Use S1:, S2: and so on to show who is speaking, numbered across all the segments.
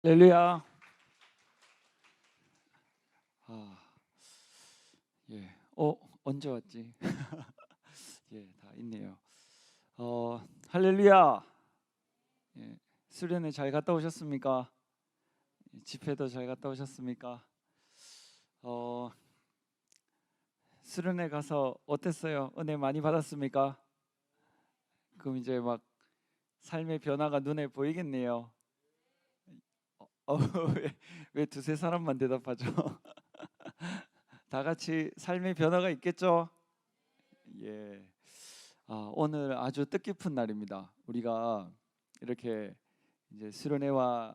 S1: 할렐루야. 예. 언제 왔지? 예, 다 있네요. 할렐루야. 예. 수련회 잘 갔다 오셨습니까? 집회도 잘 갔다 오셨습니까? 어, 수련회 가서 어땠어요? 은혜 많이 받았습니까? 그럼 이제 막 삶의 변화가 눈에 보이겠네요. 어, 왜 두세 사람만 대답하죠? 다 같이 삶의 변화가 있겠죠? 예. 오늘 아주 뜻깊은 날입니다. 우리가 이렇게 이제 수련회와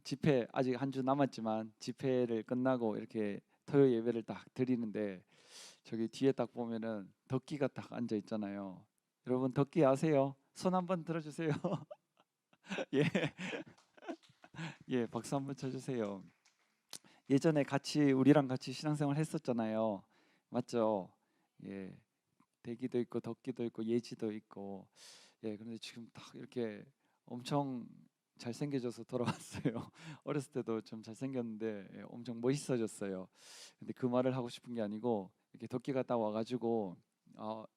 S1: 집회 아직 한 주 남았지만 집회를 끝나고 이렇게 토요 예배를 딱 드리는데 저기 뒤에 딱 보면은 덕기가 딱 앉아 있잖아요. 여러분 덕기 아세요? 손 한번 들어주세요. 예, 예, 박수 한번 쳐주세요. 예전에 같이 우리랑 같이 신앙생활 했었잖아요. 맞죠? 예, 대기도 있고 덕기도 있고 예지도 있고. 예, 그런데 지금 딱 이렇게 엄청 잘생겨져서 돌아왔어요. 어렸을 때도 좀 잘생겼는데 엄청 멋있어졌어요. 근데 그 말을 하고 싶은 게 아니고 이렇게 덕기가 딱 와가지고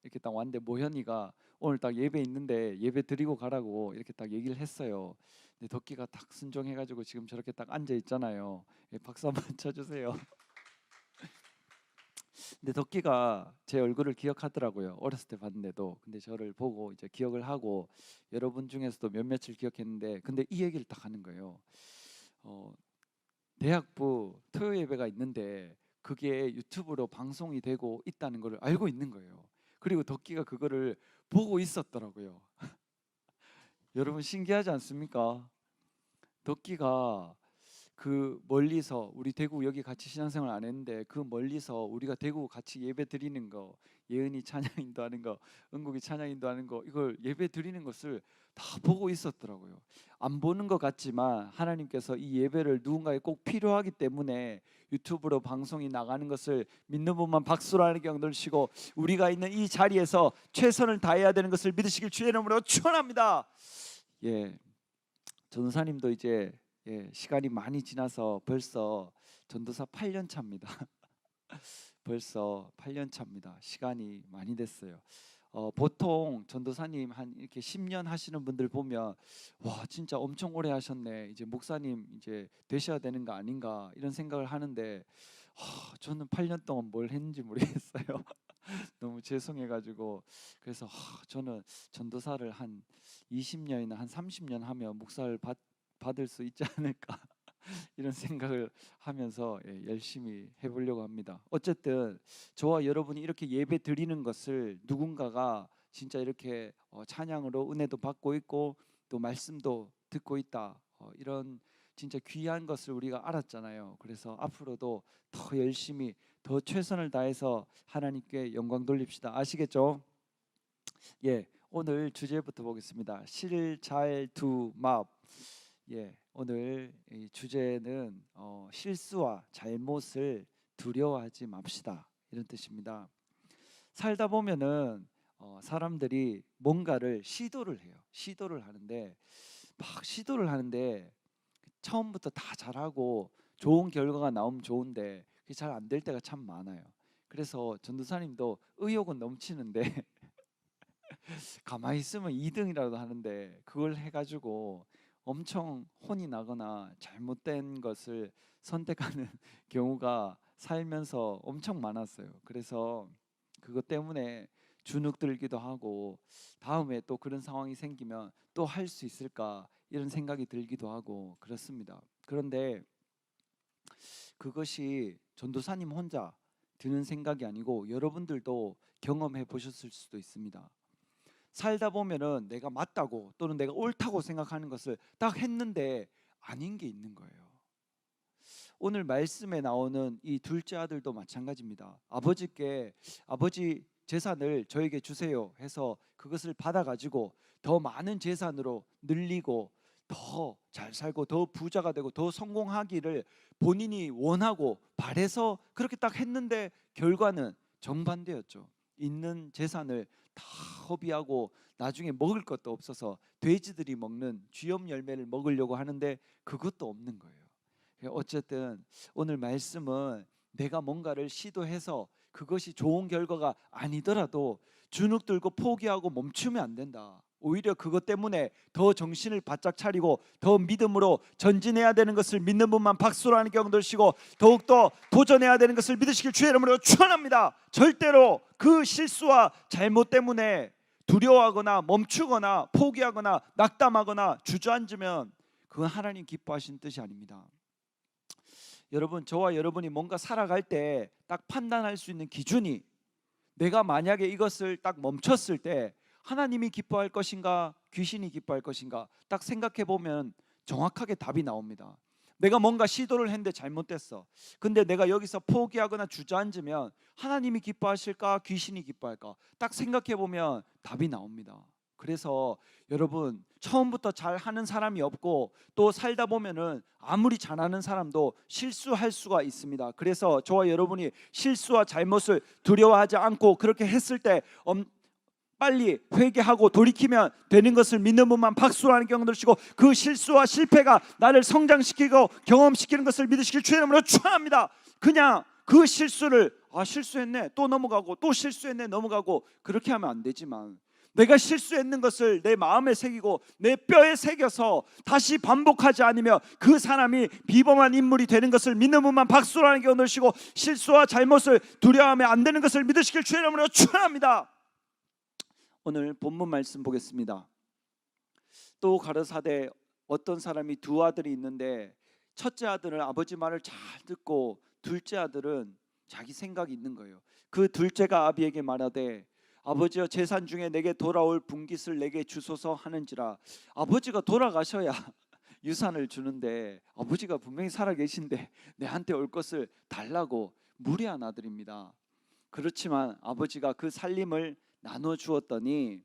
S1: 이렇게 딱 왔는데 모현이가 오늘 딱 예배 있는데 예배 드리고 가라고 이렇게 딱 얘기를 했어요. 근데 덕기가 딱 순종해가지고 지금 저렇게 딱 앉아 있잖아요. 예, 박수 한번 쳐주세요. 근데 덕기가 제 얼굴을 기억하더라고요. 어렸을 때 봤는데도. 근데 저를 보고 이제 기억을 하고 여러분 중에서도 몇몇을 기억했는데 근데 이 얘기를 딱 하는 거예요. 어, 대학부 토요 예배가 있는데 그게 유튜브로 방송이 되고 있다는 걸 알고 있는 거예요. 그리고 덕기가 그거를 보고 있었더라고요. 여러분 신기하지 않습니까? 덕기가 그 멀리서 우리 대구 여기 같이 신앙생활 안 했는데 그 멀리서 우리가 대구 같이 예배 드리는 거, 예은이 찬양 인도하는 거, 은국이 찬양 인도하는 거, 이걸 예배 드리는 것을 다 보고 있었더라고요. 안 보는 것 같지만 하나님께서 이 예배를 누군가에 꼭 필요하기 때문에 유튜브로 방송이 나가는 것을 믿는 분만 박수로 하는 경 들으시고 우리가 있는 이 자리에서 최선을 다해야 되는 것을 믿으시길 주의 이름으로 축원합니다. 예, 전도사님도 이제 시간이 많이 지나서 벌써 전도사 8년 차입니다. 벌써 8년 차입니다. 시간이 많이 됐어요. 보통 전도사님 한 이렇게 10년 하시는 분들 보면 와 진짜 엄청 오래 하셨네. 이제 목사님 이제 되셔야 되는 거 아닌가 이런 생각을 하는데 저는 8년 동안 뭘 했는지 모르겠어요. 너무 죄송해가지고 그래서 저는 전도사를 한 20년이나 한 30년 하면 목사를 받을 수 있지 않을까 이런 생각을 하면서 열심히 해보려고 합니다. 어쨌든 저와 여러분이 이렇게 예배 드리는 것을 누군가가 진짜 이렇게 찬양으로 은혜도 받고 있고 또 말씀도 듣고 있다 이런 진짜 귀한 것을 우리가 알았잖아요. 그래서 앞으로도 더 열심히 더 최선을 다해서 하나님께 영광 돌립시다. 아시겠죠? 예, 오늘 주제부터 보겠습니다. 실잘두맙. 예, 오늘 이 주제는 실수와 잘못을 두려워하지 맙시다 이런 뜻입니다. 살다 보면은 사람들이 뭔가를 시도를 해요. 시도를 하는데 막 시도를 하는데 처음부터 다 잘하고 좋은 결과가 나오면 좋은데 그게 잘 안 될 때가 참 많아요. 그래서 전도사님도 의욕은 넘치는데 가만히 있으면 2등이라도 하는데 그걸 해가지고 엄청 혼이 나거나 잘못된 것을 선택하는 경우가 살면서 엄청 많았어요. 그래서 그것 때문에 주눅 들기도 하고 다음에 또 그런 상황이 생기면 또 할 수 있을까 이런 생각이 들기도 하고 그렇습니다. 그런데 그것이 전도사님 혼자 드는 생각이 아니고 여러분들도 경험해 보셨을 수도 있습니다. 살다 보면은 내가 맞다고 또는 내가 옳다고 생각하는 것을 딱 했는데 아닌 게 있는 거예요. 오늘 말씀에 나오는 이 둘째 아들도 마찬가지입니다. 아버지께 아버지 재산을 저에게 주세요 해서 그것을 받아가지고 더 많은 재산으로 늘리고 더 잘 살고 더 부자가 되고 더 성공하기를 본인이 원하고 바래서 그렇게 딱 했는데 결과는 정반대였죠. 있는 재산을 다 허비하고 나중에 먹을 것도 없어서 돼지들이 먹는 쥐염 열매를 먹으려고 하는데 그것도 없는 거예요. 어쨌든 오늘 말씀은 내가 뭔가를 시도해서 그것이 좋은 결과가 아니더라도 주눅 들고 포기하고 멈추면 안 된다. 오히려 그것 때문에 더 정신을 바짝 차리고 더 믿음으로 전진해야 되는 것을 믿는 분만 박수로 하는 경우 드시고 더욱더 도전해야 되는 것을 믿으시길 주의 이름으로 축원합니다. 절대로 그 실수와 잘못 때문에 두려워하거나 멈추거나 포기하거나 낙담하거나 주저앉으면 그건 하나님 기뻐하시는 뜻이 아닙니다. 여러분, 저와 여러분이 뭔가 살아갈 때 딱 판단할 수 있는 기준이, 내가 만약에 이것을 딱 멈췄을 때 하나님이 기뻐할 것인가 귀신이 기뻐할 것인가 딱 생각해 보면 정확하게 답이 나옵니다. 내가 뭔가 시도를 했는데 잘못됐어. 근데 내가 여기서 포기하거나 주저앉으면 하나님이 기뻐하실까 귀신이 기뻐할까 딱 생각해 보면 답이 나옵니다. 그래서 여러분, 처음부터 잘하는 사람이 없고 또 살다 보면은 아무리 잘하는 사람도 실수할 수가 있습니다. 그래서 저와 여러분이 실수와 잘못을 두려워하지 않고 그렇게 했을 때 빨리 회개하고 돌이키면 되는 것을 믿는 분만 박수로 하는 경우 드시고 그 실수와 실패가 나를 성장시키고 경험시키는 것을 믿으시길 주의 이름으로 축원합니다. 그냥 그 실수를 실수했네 또 넘어가고 또 실수했네 넘어가고 그렇게 하면 안 되지만 내가 실수했는 것을 내 마음에 새기고 내 뼈에 새겨서 다시 반복하지 않으며 그 사람이 비범한 인물이 되는 것을 믿는 분만 박수로 하는 경우 드시고 실수와 잘못을 두려워하면 안 되는 것을 믿으시길 주의 이름으로 축원합니다. 오늘 본문 말씀 보겠습니다. 또 가라사대 어떤 사람이 두 아들이 있는데 첫째 아들은 아버지 말을 잘 듣고 둘째 아들은 자기 생각이 있는 거예요. 그 둘째가 아비에게 말하되 아버지여 재산 중에 내게 돌아올 분깃을 내게 주소서 하는지라. 아버지가 돌아가셔야 유산을 주는데 아버지가 분명히 살아 계신데 내한테 올 것을 달라고 무례한 아들입니다. 그렇지만 아버지가 그 살림을 나눠 주었더니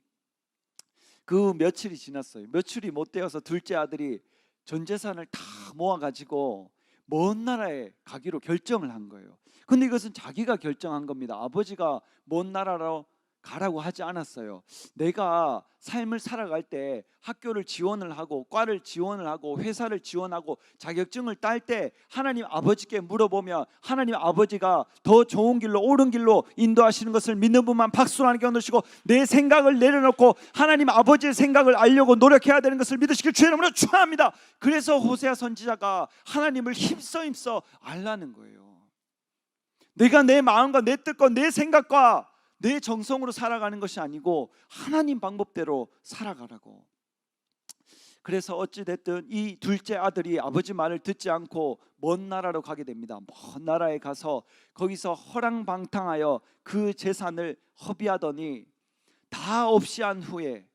S1: 그 며칠이 지났어요. 며칠이 못 되어서 둘째 아들이 전 재산을 다 모아가지고 먼 나라에 가기로 결정을 한 거예요. 근데 이것은 자기가 결정한 겁니다. 아버지가 먼 나라로 가라고 하지 않았어요. 내가 삶을 살아갈 때 학교를 지원을 하고 과를 지원을 하고 회사를 지원하고 자격증을 딸 때 하나님 아버지께 물어보면 하나님 아버지가 더 좋은 길로 옳은 길로 인도하시는 것을 믿는 분만 박수로 하는 경우 드시고 내 생각을 내려놓고 하나님 아버지의 생각을 알려고 노력해야 되는 것을 믿으시길 주의 이름으로 축원합니다. 그래서 호세아 선지자가 하나님을 힘써 알라는 거예요. 내가 내 마음과 내 뜻과 내 생각과 내 정성으로 살아가는 것이 아니고 하나님 방법대로 살아가라고. 그래서 어찌됐든 이 둘째 아들이 아버지 말을 듣지 않고 먼 나라로 가게 됩니다. 먼 나라에 가서 거기서 허랑방탕하여 그 재산을 허비하더니 다 없이 한 후에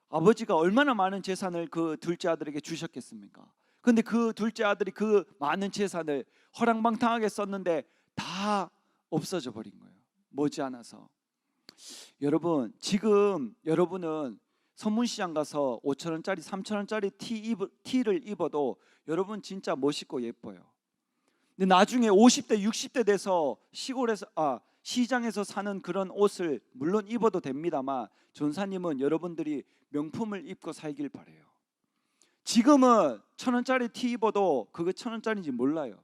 S1: 아버지가 얼마나 많은 재산을 그 둘째 아들에게 주셨겠습니까? 근데 그 둘째 아들이 그 많은 재산을 허랑방탕하게 썼는데 다 없어져 버린 거예요. 머지않아서. 여러분, 지금 여러분은 선문시장 가서 5,000원짜리 3,000원짜리 티를 입어도 여러분 진짜 멋있고 예뻐요. 근데 나중에 50대 60대 돼서 시장에서 사는 그런 옷을 물론 입어도 됩니다만 전사님은 여러분들이 명품을 입고 살길 바래요. 지금은 1,000원짜리 티 입어도 그거 1,000원짜리인지 몰라요.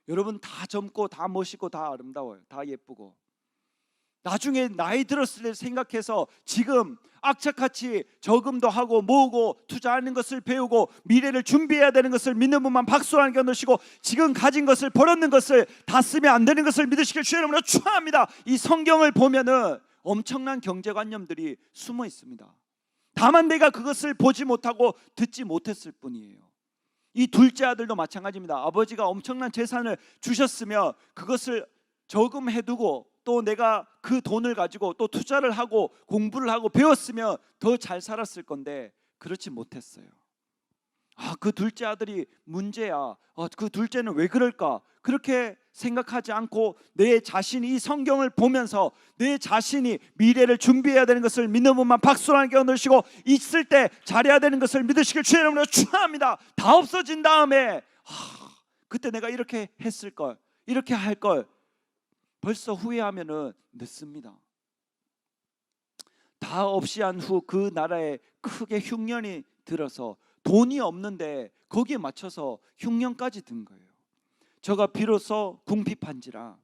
S1: 여러분 다 젊고 다 멋있고 다 아름다워요. 다 예쁘고. 나중에 나이 들었을 때 생각해서 지금 악착같이 저금도 하고 모으고 투자하는 것을 배우고 미래를 준비해야 되는 것을 믿는 분만 박수로 하는 견도시고 지금 가진 것을 벌었는 것을 다 쓰면 안 되는 것을 믿으시길 주의 이름으로 축원합니다. 이 성경을 보면은 엄청난 경제관념들이 숨어 있습니다. 다만 내가 그것을 보지 못하고 듣지 못했을 뿐이에요. 이 둘째 아들도 마찬가지입니다. 아버지가 엄청난 재산을 주셨으며 그것을 저금해두고 또 내가 그 돈을 가지고 또 투자를 하고 공부를 하고 배웠으면 더 잘 살았을 건데 그렇지 못했어요. 그 둘째 아들이 문제야. 그 둘째는 왜 그럴까? 그렇게 생각하지 않고 내 자신이 이 성경을 보면서 내 자신이 미래를 준비해야 되는 것을 믿는 분만 박수로 하는 경우 넣으시고 있을 때 잘해야 되는 것을 믿으시길 주의 이름으로 축원합니다. 다 없어진 다음에 그때 내가 이렇게 했을 걸, 이렇게 할 걸 벌써 후회하면은 늦습니다. 다 없이 한 후 그 나라에 크게 흉년이 들어서 돈이 없는데 거기에 맞춰서 흉년까지 든 거예요. 저가 비로소 궁핍한지라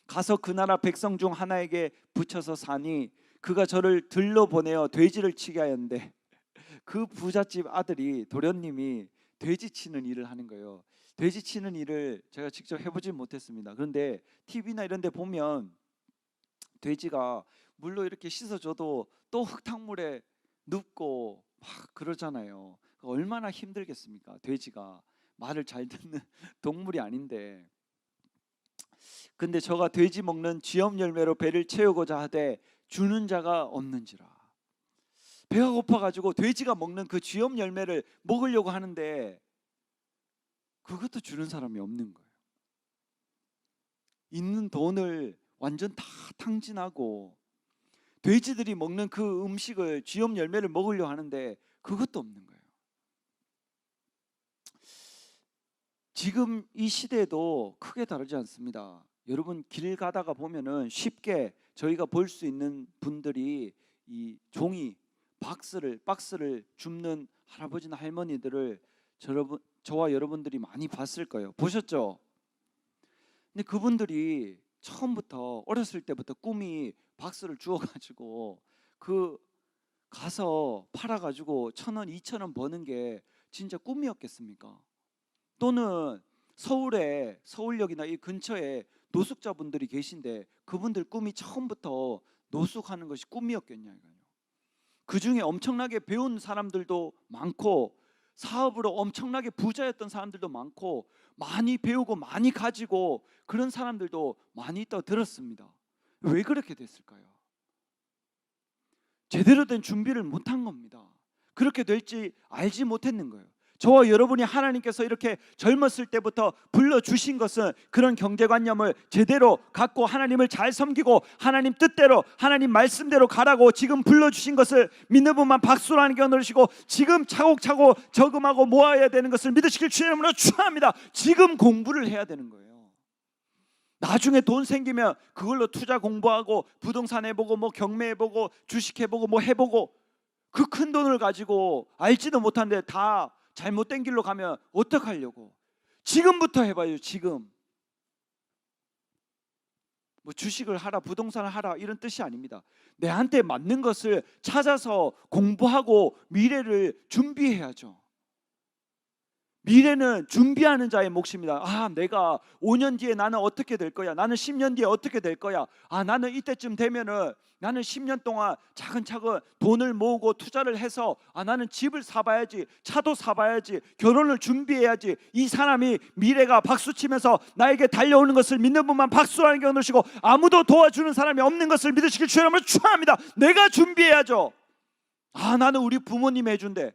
S1: 가서 그 나라 백성 중 하나에게 붙여서 사니 그가 저를 들러 보내어 돼지를 치게 하였는데 그 부잣집 아들이 도련님이 돼지 치는 일을 하는 거예요. 돼지 치는 일을 제가 직접 해보지 못했습니다. 그런데 TV나 이런 데 보면 돼지가 물로 이렇게 씻어줘도 또 흙탕물에 눕고 막 그러잖아요. 얼마나 힘들겠습니까? 돼지가 말을 잘 듣는 동물이 아닌데. 근데 저가 돼지 먹는 쥐염 열매로 배를 채우고자 하되 주는 자가 없는지라. 배가 고파가지고 돼지가 먹는 그 쥐염 열매를 먹으려고 하는데 그것도 주는 사람이 없는 거예요. 있는 돈을 완전 다 탕진하고 돼지들이 먹는 그 음식을 쥐염 열매를 먹으려고 하는데 그것도 없는 거예요. 지금 이 시대도 크게 다르지 않습니다. 여러분 길 가다가 보면은 쉽게 저희가 볼 수 있는 분들이 이 종이 박스를 줍는 할아버지나 할머니들을 저와 여러분들이 많이 봤을 거예요. 보셨죠? 근데 그분들이 처음부터 어렸을 때부터 꿈이 박스를 주워가지고 그 가서 팔아가지고 1,000원, 2,000원 버는 게 진짜 꿈이었겠습니까? 또는 서울역이나 이 근처에 노숙자분들이 계신데 그분들 꿈이 처음부터 노숙하는 것이 꿈이었겠냐 이거예요. 그 중에 엄청나게 배운 사람들도 많고 사업으로 엄청나게 부자였던 사람들도 많고 많이 배우고 많이 가지고 그런 사람들도 많이 있다고 들었습니다. 왜 그렇게 됐을까요? 제대로 된 준비를 못한 겁니다. 그렇게 될지 알지 못했는 거예요. 저와 여러분이 하나님께서 이렇게 젊었을 때부터 불러주신 것은 그런 경제관념을 제대로 갖고 하나님을 잘 섬기고 하나님 뜻대로 하나님 말씀대로 가라고 지금 불러주신 것을 믿는 분만 박수로 하는 게 어느시고 지금 차곡차곡 저금하고 모아야 되는 것을 믿으시길 주님으로 축원합니다. 지금 공부를 해야 되는 거예요. 나중에 돈 생기면 그걸로 투자 공부하고 부동산 해보고 뭐 경매 해보고 주식 해보고 뭐 해보고 그 큰 돈을 가지고 알지도 못한데 다 잘못된 길로 가면 어떡하려고. 지금부터 해봐요. 지금 뭐 주식을 하라 부동산을 하라 이런 뜻이 아닙니다. 내한테 맞는 것을 찾아서 공부하고 미래를 준비해야죠. 미래는 준비하는 자의 몫입니다. 아, 내가 5년 뒤에 나는 어떻게 될 거야? 나는 10년 뒤에 어떻게 될 거야? 아, 나는 이때쯤 되면은 나는 10년 동안 차근차근 돈을 모으고 투자를 해서 아, 나는 집을 사봐야지, 차도 사봐야지, 결혼을 준비해야지. 이 사람이 미래가 박수치면서 나에게 달려오는 것을 믿는 분만 박수라는 게 얻으시고 아무도 도와주는 사람이 없는 것을 믿으시길 주님을 축원합니다. 내가 준비해야죠. 아, 나는 우리 부모님이 해준대.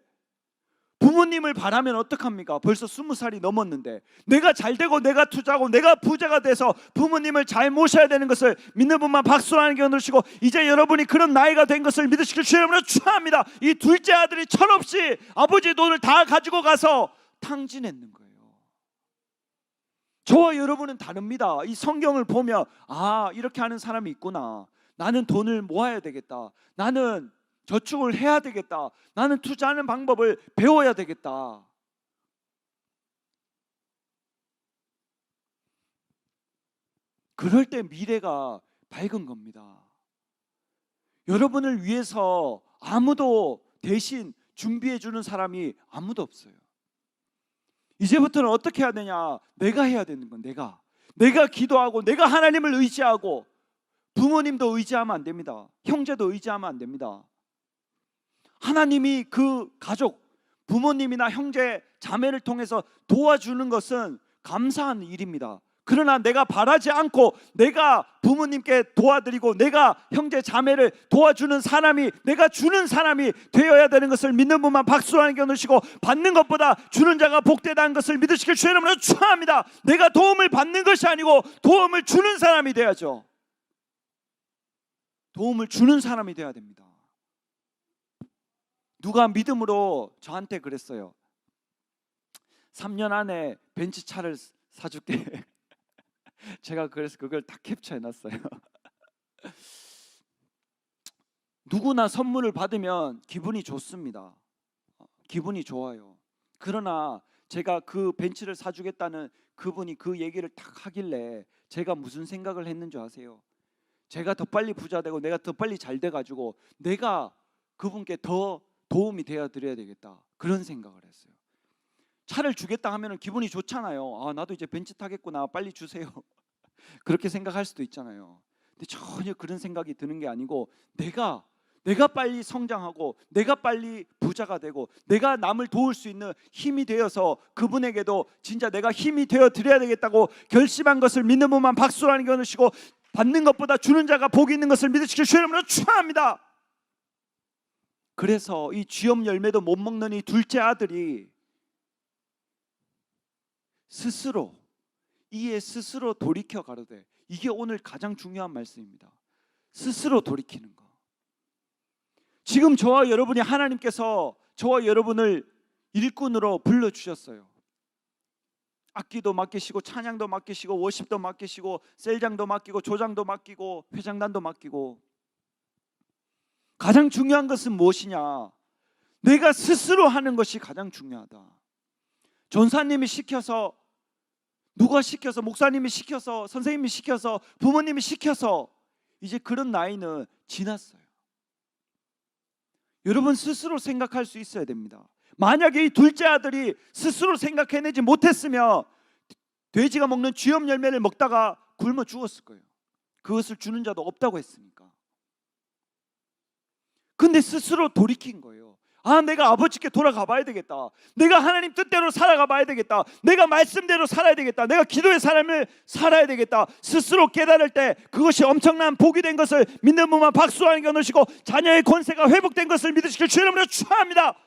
S1: 부모님을 바라면 어떡합니까? 벌써 20살이 넘었는데 내가 잘되고 내가 투자하고 내가 부자가 돼서 부모님을 잘 모셔야 되는 것을 믿는 분만 박수라는 게 얻으시고 이제 여러분이 그런 나이가 된 것을 믿으시길 주님으로 축원합니다. 이 둘째 아들이 철없이 아버지 돈을 다 가지고 가서 탕진했는 거예요. 저와 여러분은 다릅니다. 이 성경을 보면 아, 이렇게 하는 사람이 있구나. 나는 돈을 모아야 되겠다. 나는 저축을 해야 되겠다. 나는 투자하는 방법을 배워야 되겠다. 그럴 때 미래가 밝은 겁니다. 여러분을 위해서 아무도 대신 준비해 주는 사람이 아무도 없어요. 이제부터는 어떻게 해야 되냐? 내가 해야 되는 건 내가 기도하고 내가 하나님을 의지하고 부모님도 의지하면 안 됩니다. 형제도 의지하면 안 됩니다. 하나님이 그 가족, 부모님이나 형제, 자매를 통해서 도와주는 것은 감사한 일입니다. 그러나 내가 바라지 않고 내가 부모님께 도와드리고 내가 형제, 자매를 도와주는 사람이 내가 주는 사람이 되어야 되는 것을 믿는 분만 박수로 하는 게 얻으시고 받는 것보다 주는 자가 복되다는 것을 믿으시길 주의 이름으로 축원합니다. 내가 도움을 받는 것이 아니고 도움을 주는 사람이 돼야죠. 도움을 주는 사람이 돼야 됩니다. 누가 믿음으로 저한테 그랬어요. 3년 안에 벤츠차를 사줄게. 제가 그래서 그걸 다 캡처해놨어요. 누구나 선물을 받으면 기분이 좋습니다. 기분이 좋아요. 그러나 제가 그 벤츠를 사주겠다는 그분이 그 얘기를 딱 하길래 제가 무슨 생각을 했는 줄 아세요? 제가 더 빨리 부자 되고 내가 더 빨리 잘 돼가지고 내가 그분께 더 도움이 되어 드려야 되겠다, 그런 생각을 했어요. 차를 주겠다 하면 기분이 좋잖아요. 아, 나도 이제 벤츠 타겠구나, 빨리 주세요. 그렇게 생각할 수도 있잖아요. 근데 전혀 그런 생각이 드는 게 아니고 내가 빨리 성장하고 내가 빨리 부자가 되고 내가 남을 도울 수 있는 힘이 되어서 그분에게도 진짜 내가 힘이 되어 드려야 되겠다고 결심한 것을 믿는 분만 박수라는 게 얻으시고, 받는 것보다 주는 자가 복이 있는 것을 믿으시길 주의 이름으로 축원합니다. 그래서 이 쥐업 열매도 못 먹는 이 둘째 아들이 스스로 돌이켜 가로되, 이게 오늘 가장 중요한 말씀입니다. 스스로 돌이키는 거. 지금 저와 여러분이, 하나님께서 저와 여러분을 일꾼으로 불러주셨어요. 악기도 맡기시고 찬양도 맡기시고 워십도 맡기시고 셀장도 맡기고 조장도 맡기고 회장단도 맡기고, 가장 중요한 것은 무엇이냐? 내가 스스로 하는 것이 가장 중요하다. 전사님이 시켜서, 누가 시켜서, 목사님이 시켜서, 선생님이 시켜서, 부모님이 시켜서, 이제 그런 나이는 지났어요. 여러분 스스로 생각할 수 있어야 됩니다. 만약에 이 둘째 아들이 스스로 생각해내지 못했으면 돼지가 먹는 쥐업 열매를 먹다가 굶어 죽었을 거예요. 그것을 주는 자도 없다고 했으니까. 근데 스스로 돌이킨 거예요. 아, 내가 아버지께 돌아가 봐야 되겠다. 내가 하나님 뜻대로 살아가 봐야 되겠다. 내가 말씀대로 살아야 되겠다. 내가 기도의 삶을 살아야 되겠다. 스스로 깨달을 때 그것이 엄청난 복이 된 것을 믿는 분만 박수하는 게 얻으시고, 자녀의 권세가 회복된 것을 믿으시길 주의 이름으로 축원합니다.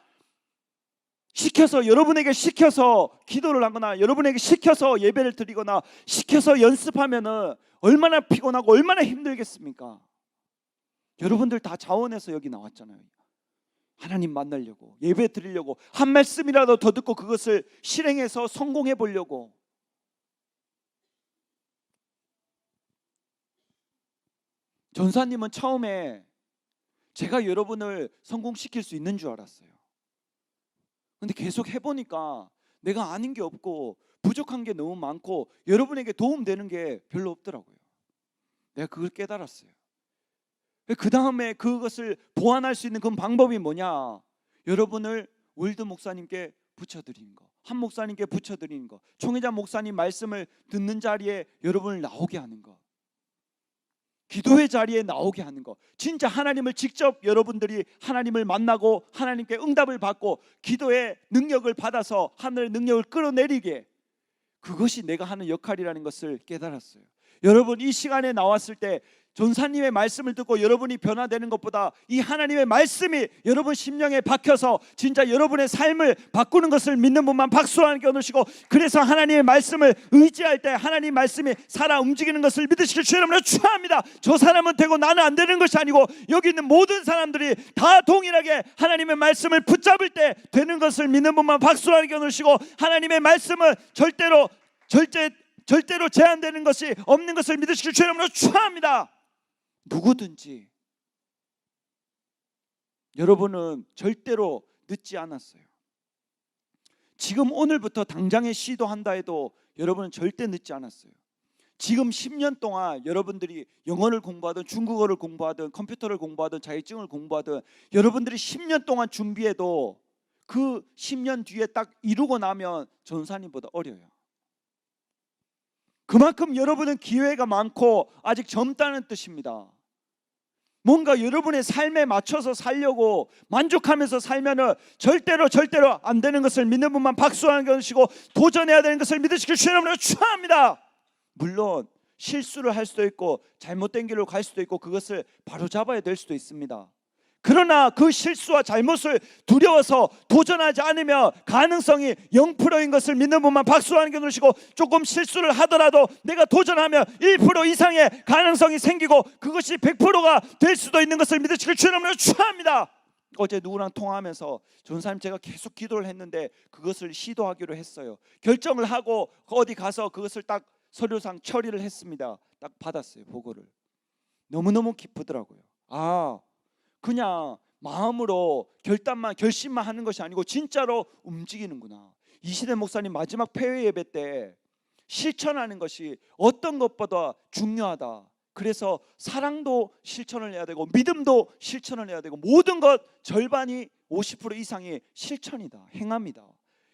S1: 시켜서, 여러분에게 시켜서 기도를 하거나 여러분에게 시켜서 예배를 드리거나 시켜서 연습하면은 얼마나 피곤하고 얼마나 힘들겠습니까? 여러분들 다 자원해서 여기 나왔잖아요. 하나님 만나려고, 예배 드리려고, 한 말씀이라도 더 듣고 그것을 실행해서 성공해 보려고. 전사님은 처음에 제가 여러분을 성공시킬 수 있는 줄 알았어요. 근데 계속 해보니까 내가 아는 게 없고 부족한 게 너무 많고 여러분에게 도움되는 게 별로 없더라고요. 내가 그걸 깨달았어요. 그 다음에 그것을 보완할 수 있는 그 방법이 뭐냐? 여러분을 월드 목사님께 붙여드리는 거, 한 목사님께 붙여드리는 거, 총회자 목사님 말씀을 듣는 자리에 여러분을 나오게 하는 거, 기도의 자리에 나오게 하는 거. 진짜 하나님을 직접 여러분들이 하나님을 만나고 하나님께 응답을 받고 기도의 능력을 받아서 하늘의 능력을 끌어내리게, 그것이 내가 하는 역할이라는 것을 깨달았어요. 여러분 이 시간에 나왔을 때 전사님의 말씀을 듣고 여러분이 변화되는 것보다 이 하나님의 말씀이 여러분 심령에 박혀서 진짜 여러분의 삶을 바꾸는 것을 믿는 분만 박수와 함께 얻으시고, 그래서 하나님의 말씀을 의지할 때 하나님 말씀이 살아 움직이는 것을 믿으시길 주의 이름으로 축원합니다. 저 사람은 되고 나는 안 되는 것이 아니고 여기 있는 모든 사람들이 다 동일하게 하나님의 말씀을 붙잡을 때 되는 것을 믿는 분만 박수와 함께 얻으시고, 하나님의 말씀은 절대로 제한되는 것이 없는 것을 믿으시길 주의 이름으로 축원합니다. 누구든지 여러분은 절대로 늦지 않았어요. 지금 오늘부터 당장에 시도한다 해도 여러분은 절대 늦지 않았어요. 지금 10년 동안 여러분들이 영어를 공부하든 중국어를 공부하든 컴퓨터를 공부하든 자격증을 공부하든 여러분들이 10년 동안 준비해도 그 10년 뒤에 딱 이루고 나면 전사님보다 어려요. 그만큼 여러분은 기회가 많고 아직 젊다는 뜻입니다. 뭔가 여러분의 삶에 맞춰서 살려고 만족하면서 살면은 절대로 안 되는 것을 믿는 분만 박수하는 것이고, 도전해야 되는 것을 믿으시길 주의 이름으로 축원합니다. 물론 실수를 할 수도 있고 잘못된 길로 갈 수도 있고 그것을 바로잡아야 될 수도 있습니다. 그러나 그 실수와 잘못을 두려워서 도전하지 않으면 가능성이 0%인 것을 믿는 분만 박수하는 게 누시고, 조금 실수를 하더라도 내가 도전하면 1% 이상의 가능성이 생기고 그것이 100%가 될 수도 있는 것을 믿으시길 주의 이름으로 축원합니다. 어제 누구랑 통화하면서 전사님 제가 계속 기도를 했는데 그것을 시도하기로 했어요. 결정을 하고 어디 가서 그것을 딱 서류상 처리를 했습니다. 딱 받았어요, 보고를. 너무너무 기쁘더라고요. 그냥 마음으로 결심만 하는 것이 아니고 진짜로 움직이는구나. 이시대 목사님 마지막 폐회 예배 때 실천하는 것이 어떤 것보다 중요하다. 그래서 사랑도 실천을 해야 되고 믿음도 실천을 해야 되고 모든 것 절반이 50% 이상이 실천이다, 행함이다,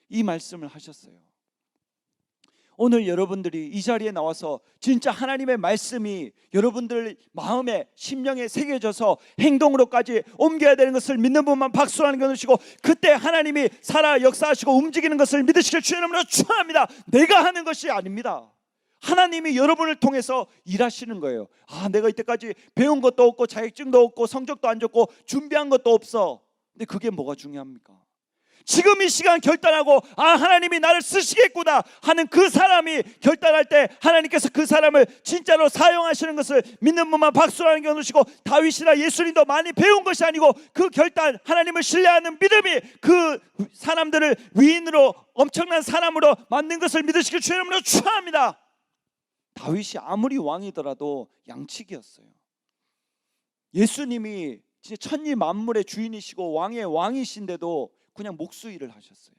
S1: 이 말씀을 하셨어요. 오늘 여러분들이 이 자리에 나와서 진짜 하나님의 말씀이 여러분들 마음에 심령에 새겨져서 행동으로까지 옮겨야 되는 것을 믿는 분만 박수라는 것을 주시고, 그때 하나님이 살아 역사하시고 움직이는 것을 믿으시길 주의 이름으로 축원합니다. 내가 하는 것이 아닙니다. 하나님이 여러분을 통해서 일하시는 거예요. 내가 이때까지 배운 것도 없고 자격증도 없고 성적도 안 좋고 준비한 것도 없어. 근데 그게 뭐가 중요합니까? 지금 이 시간 결단하고 하나님이 나를 쓰시겠구나 하는 그 사람이 결단할 때 하나님께서 그 사람을 진짜로 사용하시는 것을 믿는 분만 박수라는 게 주시고, 다윗이나 예수님도 많이 배운 것이 아니고 그 결단, 하나님을 신뢰하는 믿음이 그 사람들을 위인으로, 엄청난 사람으로 만든 것을 믿으시길 주의 이름으로 축원합니다. 다윗이 아무리 왕이더라도 양치기였어요. 예수님이 진짜 천지 만물의 주인이시고 왕의 왕이신데도 그냥 목수일을 하셨어요.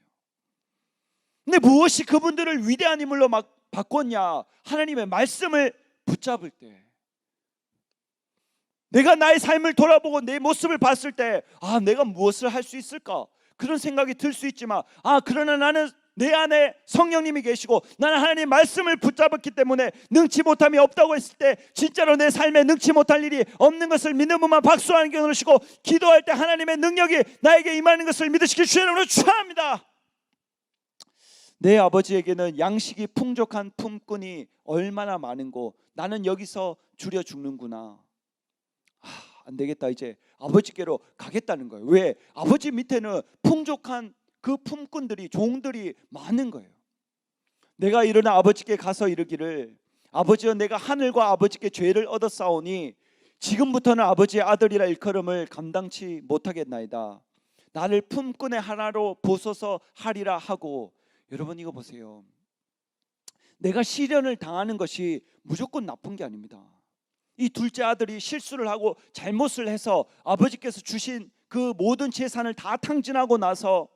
S1: 근데 무엇이 그분들을 위대한 인물로 막 바꿨냐? 하나님의 말씀을 붙잡을 때, 내가 나의 삶을 돌아보고 내 모습을 봤을 때 내가 무엇을 할 수 있을까? 그런 생각이 들 수 있지만 그러나 나는 내 안에 성령님이 계시고 나는 하나님의 말씀을 붙잡았기 때문에 능치 못함이 없다고 했을 때 진짜로 내 삶에 능치 못할 일이 없는 것을 믿는 분만 박수하는 게 누르시고, 기도할 때 하나님의 능력이 나에게 임하는 것을 믿으시길 주의 이름으로 축원합니다. 내 아버지에게는 양식이 풍족한 품꾼이 얼마나 많은고 나는 여기서 줄여 죽는구나. 안 되겠다, 이제 아버지께로 가겠다는 거예요. 왜? 아버지 밑에는 풍족한 그 품꾼들이, 종들이 많은 거예요. 내가 일어나 아버지께 가서 이르기를, 아버지여, 내가 하늘과 아버지께 죄를 얻었사오니 지금부터는 아버지의 아들이라 일컬음을 감당치 못하겠나이다. 나를 품꾼의 하나로 보소서 하리라 하고. 여러분 이거 보세요. 내가 시련을 당하는 것이 무조건 나쁜 게 아닙니다. 이 둘째 아들이 실수를 하고 잘못을 해서 아버지께서 주신 그 모든 재산을 다 탕진하고 나서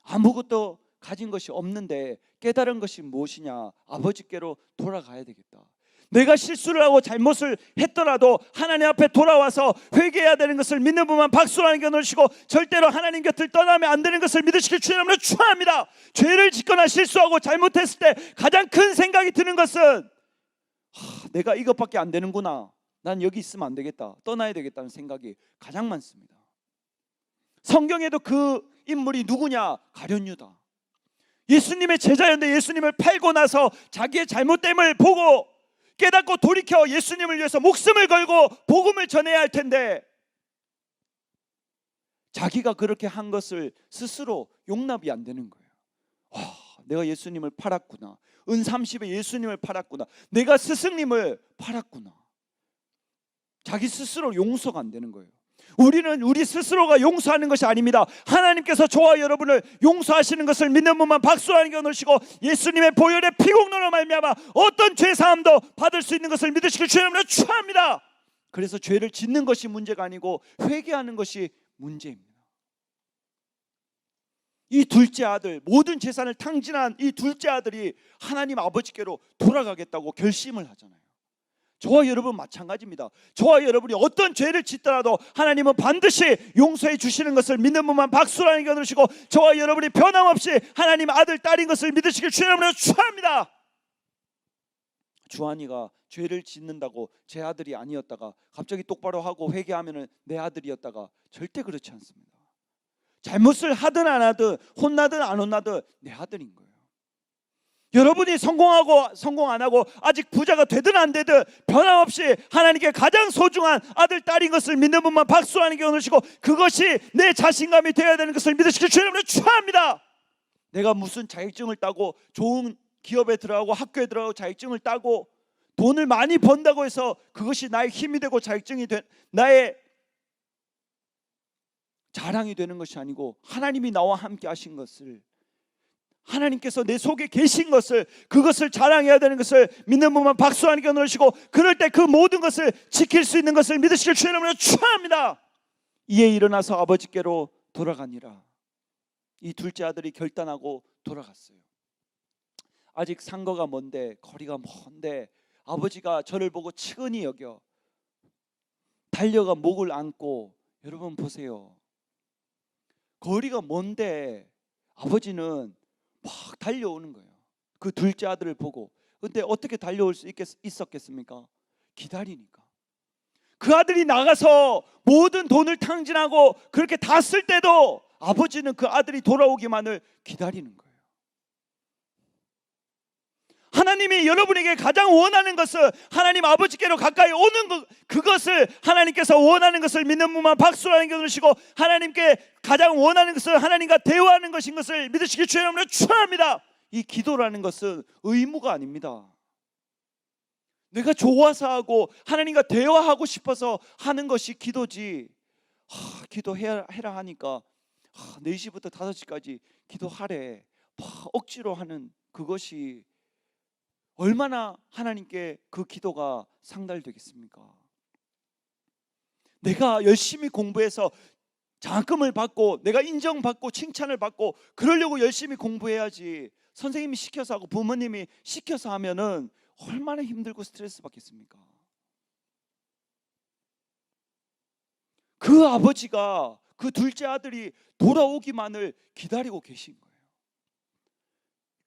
S1: 아무것도 가진 것이 없는데 깨달은 것이 무엇이냐? 아버지께로 돌아가야 되겠다. 내가 실수를 하고 잘못을 했더라도 하나님 앞에 돌아와서 회개해야 되는 것을 믿는 분만 박수라는 게 넣으시고, 절대로 하나님 곁을 떠나면 안 되는 것을 믿으시길 주의 이름으로 축원합니다. 죄를 짓거나 실수하고 잘못했을 때 가장 큰 생각이 드는 것은 내가 이것밖에 안 되는구나, 난 여기 있으면 안 되겠다, 떠나야 되겠다는 생각이 가장 많습니다. 성경에도 그 인물이 누구냐? 가룟 유다. 예수님의 제자였는데 예수님을 팔고 나서 자기의 잘못됨을 보고 깨닫고 돌이켜 예수님을 위해서 목숨을 걸고 복음을 전해야 할 텐데, 자기가 그렇게 한 것을 스스로 용납이 안 되는 거예요. 내가 예수님을 팔았구나, 은 30에 예수님을 팔았구나, 내가 스승님을 팔았구나. 자기 스스로 용서가 안 되는 거예요. 우리는 우리 스스로가 용서하는 것이 아닙니다. 하나님께서 저와 여러분을 용서하시는 것을 믿는 분만 박수라는 게 넣으시고, 예수님의 보혈의 피공로로 말미암아 어떤 죄사함도 받을 수 있는 것을 믿으시길 주의 이름으로 축원합니다. 그래서 죄를 짓는 것이 문제가 아니고 회개하는 것이 문제입니다. 이 둘째 아들, 모든 재산을 탕진한 이 둘째 아들이 하나님 아버지께로 돌아가겠다고 결심을 하잖아요. 저와 여러분 마찬가지입니다. 저와 여러분이 어떤 죄를 짓더라도 하나님은 반드시 용서해 주시는 것을 믿는 분만 박수라는 게 들으시고, 저와 여러분이 변함없이 하나님 아들, 딸인 것을 믿으시길 주의 이름으로 축원합니다. 주한이가 죄를 짓는다고 제 아들이 아니었다가 갑자기 똑바로 하고 회개하면 내 아들이었다가 절대 그렇지 않습니다. 잘못을 하든 안 하든, 혼나든 안 혼나든 내 아들인 거예요. 여러분이 성공하고 성공 안 하고 아직 부자가 되든 안 되든 변함없이 하나님께 가장 소중한 아들, 딸인 것을 믿는 분만 박수라는 게 오늘시고, 그것이 내 자신감이 되어야 되는 것을 믿으시길 주의 이름으로 축원합니다. 내가 무슨 자격증을 따고 좋은 기업에 들어가고 학교에 들어가고 자격증을 따고 돈을 많이 번다고 해서 그것이 나의 힘이 되고 자격증이 된 나의 자랑이 되는 것이 아니고, 하나님이 나와 함께 하신 것을, 하나님께서 내 속에 계신 것을, 그것을 자랑해야 되는 것을 믿는 분만 박수 하나님께 넣으시고, 그럴 때 그 모든 것을 지킬 수 있는 것을 믿으시길 주의 이름으로 축원합니다. 이에 일어나서 아버지께로 돌아가니라. 이 둘째 아들이 결단하고 돌아갔어요. 아직 상거가 먼데, 거리가 먼데 아버지가 저를 보고 측은히 여겨 달려가 목을 안고, 여러분 보세요. 거리가 먼데 아버지는 막 달려오는 거예요. 그 둘째 아들을 보고. 근데 어떻게 달려올 수 있었겠습니까? 기다리니까. 그 아들이 나가서 모든 돈을 탕진하고 그렇게 다 쓸 때도 아버지는 그 아들이 돌아오기만을 기다리는 거예요. 하나님이 여러분에게 가장 원하는 것은 하나님 아버지께로 가까이 오는 것, 그것을 하나님께서 원하는 것을 믿는 분만 박수라는 게 누르시고, 하나님께 가장 원하는 것은 하나님과 대화하는 것인 것을 믿으시기 주의 이름으로 축원합니다. 이 기도라는 것은 의무가 아닙니다. 내가 좋아서 하고 하나님과 대화하고 싶어서 하는 것이 기도지. 기도해라 하니까 4시부터 5시까지 기도하래, 억지로 하는 그것이 얼마나 하나님께 그 기도가 상달되겠습니까? 내가 열심히 공부해서 장학금을 받고 내가 인정받고 칭찬을 받고 그러려고 열심히 공부해야지, 선생님이 시켜서 하고 부모님이 시켜서 하면은 얼마나 힘들고 스트레스 받겠습니까? 그 아버지가 그 둘째 아들이 돌아오기만을 기다리고 계신 거예요.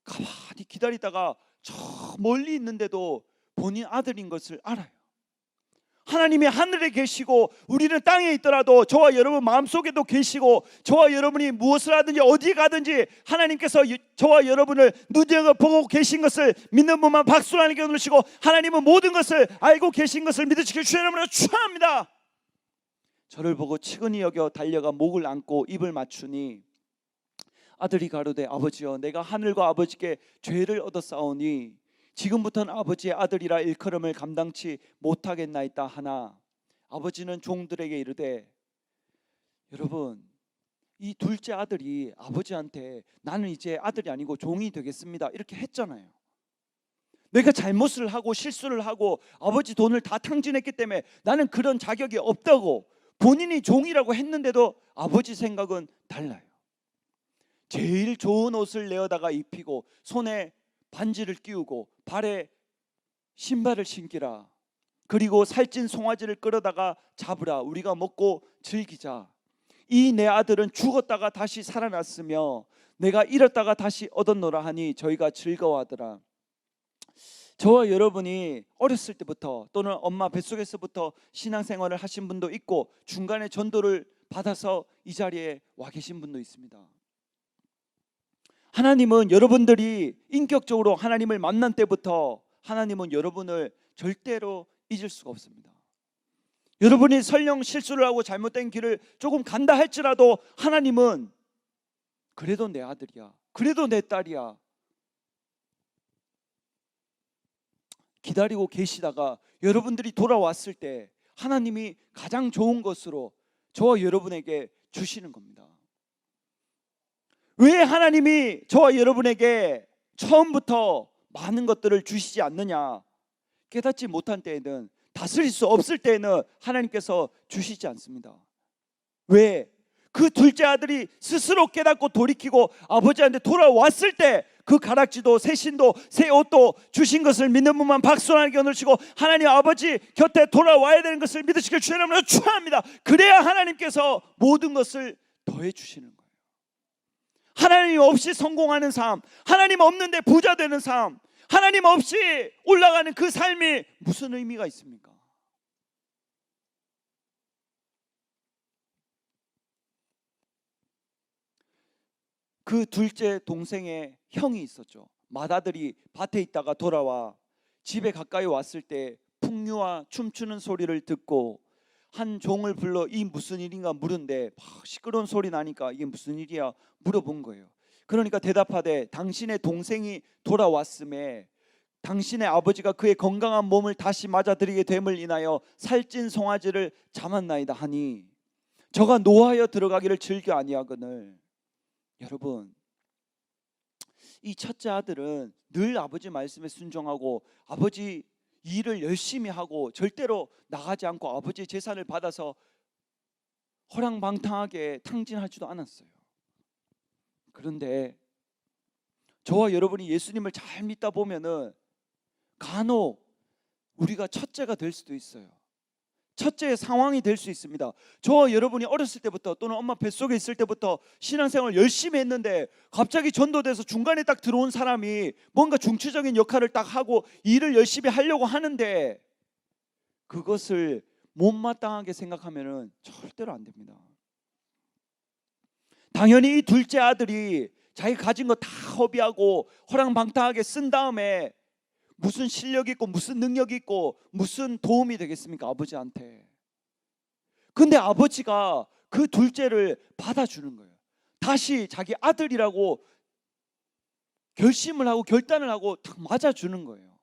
S1: 가만히 기다리다가 저 멀리 있는데도 본인 아들인 것을 알아요. 하나님이 하늘에 계시고 우리는 땅에 있더라도 저와 여러분 마음속에도 계시고, 저와 여러분이 무엇을 하든지 어디 가든지 하나님께서 저와 여러분을 눈여겨보고 계신 것을 믿는 분만 박수를 하나님께 누르시고, 하나님은 모든 것을 알고 계신 것을 믿으시길 주의 이름으로 축원합니다. 저를 보고 측은히 여겨 달려가 목을 안고 입을 맞추니 아들이 가로되 아버지여, 내가 하늘과 아버지께 죄를 얻었사오니 지금부터는 아버지의 아들이라 일컬음을 감당치 못하겠나이다 하나, 아버지는 종들에게 이르되, 여러분 이 둘째 아들이 아버지한테 나는 이제 아들이 아니고 종이 되겠습니다 이렇게 했잖아요. 내가 잘못을 하고 실수를 하고 아버지 돈을 다 탕진했기 때문에 나는 그런 자격이 없다고 본인이 종이라고 했는데도 아버지 생각은 달라요. 제일 좋은 옷을 내어다가 입히고 손에 반지를 끼우고 발에 신발을 신기라, 그리고 살찐 송아지를 끌어다가 잡으라, 우리가 먹고 즐기자. 이 내 아들은 죽었다가 다시 살아났으며 내가 잃었다가 다시 얻었노라 하니 저희가 즐거워하더라. 저와 여러분이 어렸을 때부터 또는 엄마 뱃속에서부터 신앙생활을 하신 분도 있고 중간에 전도를 받아서 이 자리에 와 계신 분도 있습니다. 하나님은 여러분들이 인격적으로 하나님을 만난 때부터 하나님은 여러분을 절대로 잊을 수가 없습니다. 여러분이 설령 실수를 하고 잘못된 길을 조금 간다 할지라도 하나님은 그래도 내 아들이야, 그래도 내 딸이야 기다리고 계시다가 여러분들이 돌아왔을 때 하나님이 가장 좋은 것으로 저와 여러분에게 주시는 겁니다. 왜 하나님이 저와 여러분에게 처음부터 많은 것들을 주시지 않느냐? 깨닫지 못한 때에는, 다스릴 수 없을 때에는 하나님께서 주시지 않습니다. 왜? 그 둘째 아들이 스스로 깨닫고 돌이키고 아버지한테 돌아왔을 때 그 가락지도 새 신도 새 옷도 주신 것을 믿는 분만 박수 하나님께 넣으시고, 하나님 아버지 곁에 돌아와야 되는 것을 믿으시길 주의 이름으로 축원합니다. 그래야 하나님께서 모든 것을 더해 주시는 거예요. 하나님 없이 성공하는 삶, 하나님 없는데 부자 되는 삶, 하나님 없이 올라가는 그 삶이 무슨 의미가 있습니까? 그 둘째 동생의 형이 있었죠. 맏아들이 밭에 있다가 돌아와 집에 가까이 왔을 때 풍류와 춤추는 소리를 듣고 한 종을 불러 이 무슨 일인가 물은데 시끄러운 소리 나니까 이게 무슨 일이야 물어본 거예요. 그러니까 대답하되 당신의 동생이 돌아왔음에 당신의 아버지가 그의 건강한 몸을 다시 맞아들이게 됨을 인하여 살찐 송아지를 잡았나이다 하니 저가 노하여 들어가기를 즐겨 아니하거늘. 여러분, 이 첫째 아들은 늘 아버지 말씀에 순종하고 아버지 일을 열심히 하고 절대로 나가지 않고 아버지의 재산을 받아서 허랑방탕하게 탕진하지도 않았어요. 그런데 저와 여러분이 예수님을 잘 믿다 보면은 간혹 우리가 첫째가 될 수도 있어요. 첫째의 상황이 될 수 있습니다. 저와 여러분이 어렸을 때부터 또는 엄마 뱃속에 있을 때부터 신앙생활을 열심히 했는데 갑자기 전도돼서 중간에 딱 들어온 사람이 뭔가 중추적인 역할을 딱 하고 일을 열심히 하려고 하는데 그것을 못마땅하게 생각하면 절대로 안 됩니다. 당연히 이 둘째 아들이 자기 가진 거 다 허비하고 허랑방탕하게 쓴 다음에 무슨 실력이 있고 무슨 능력이 있고 무슨 도움이 되겠습니까? 아버지한테. 근데 아버지가 그 둘째를 받아주는 거예요. 다시 자기 아들이라고 결심을 하고 결단을 하고 딱 맞아주는 거예요.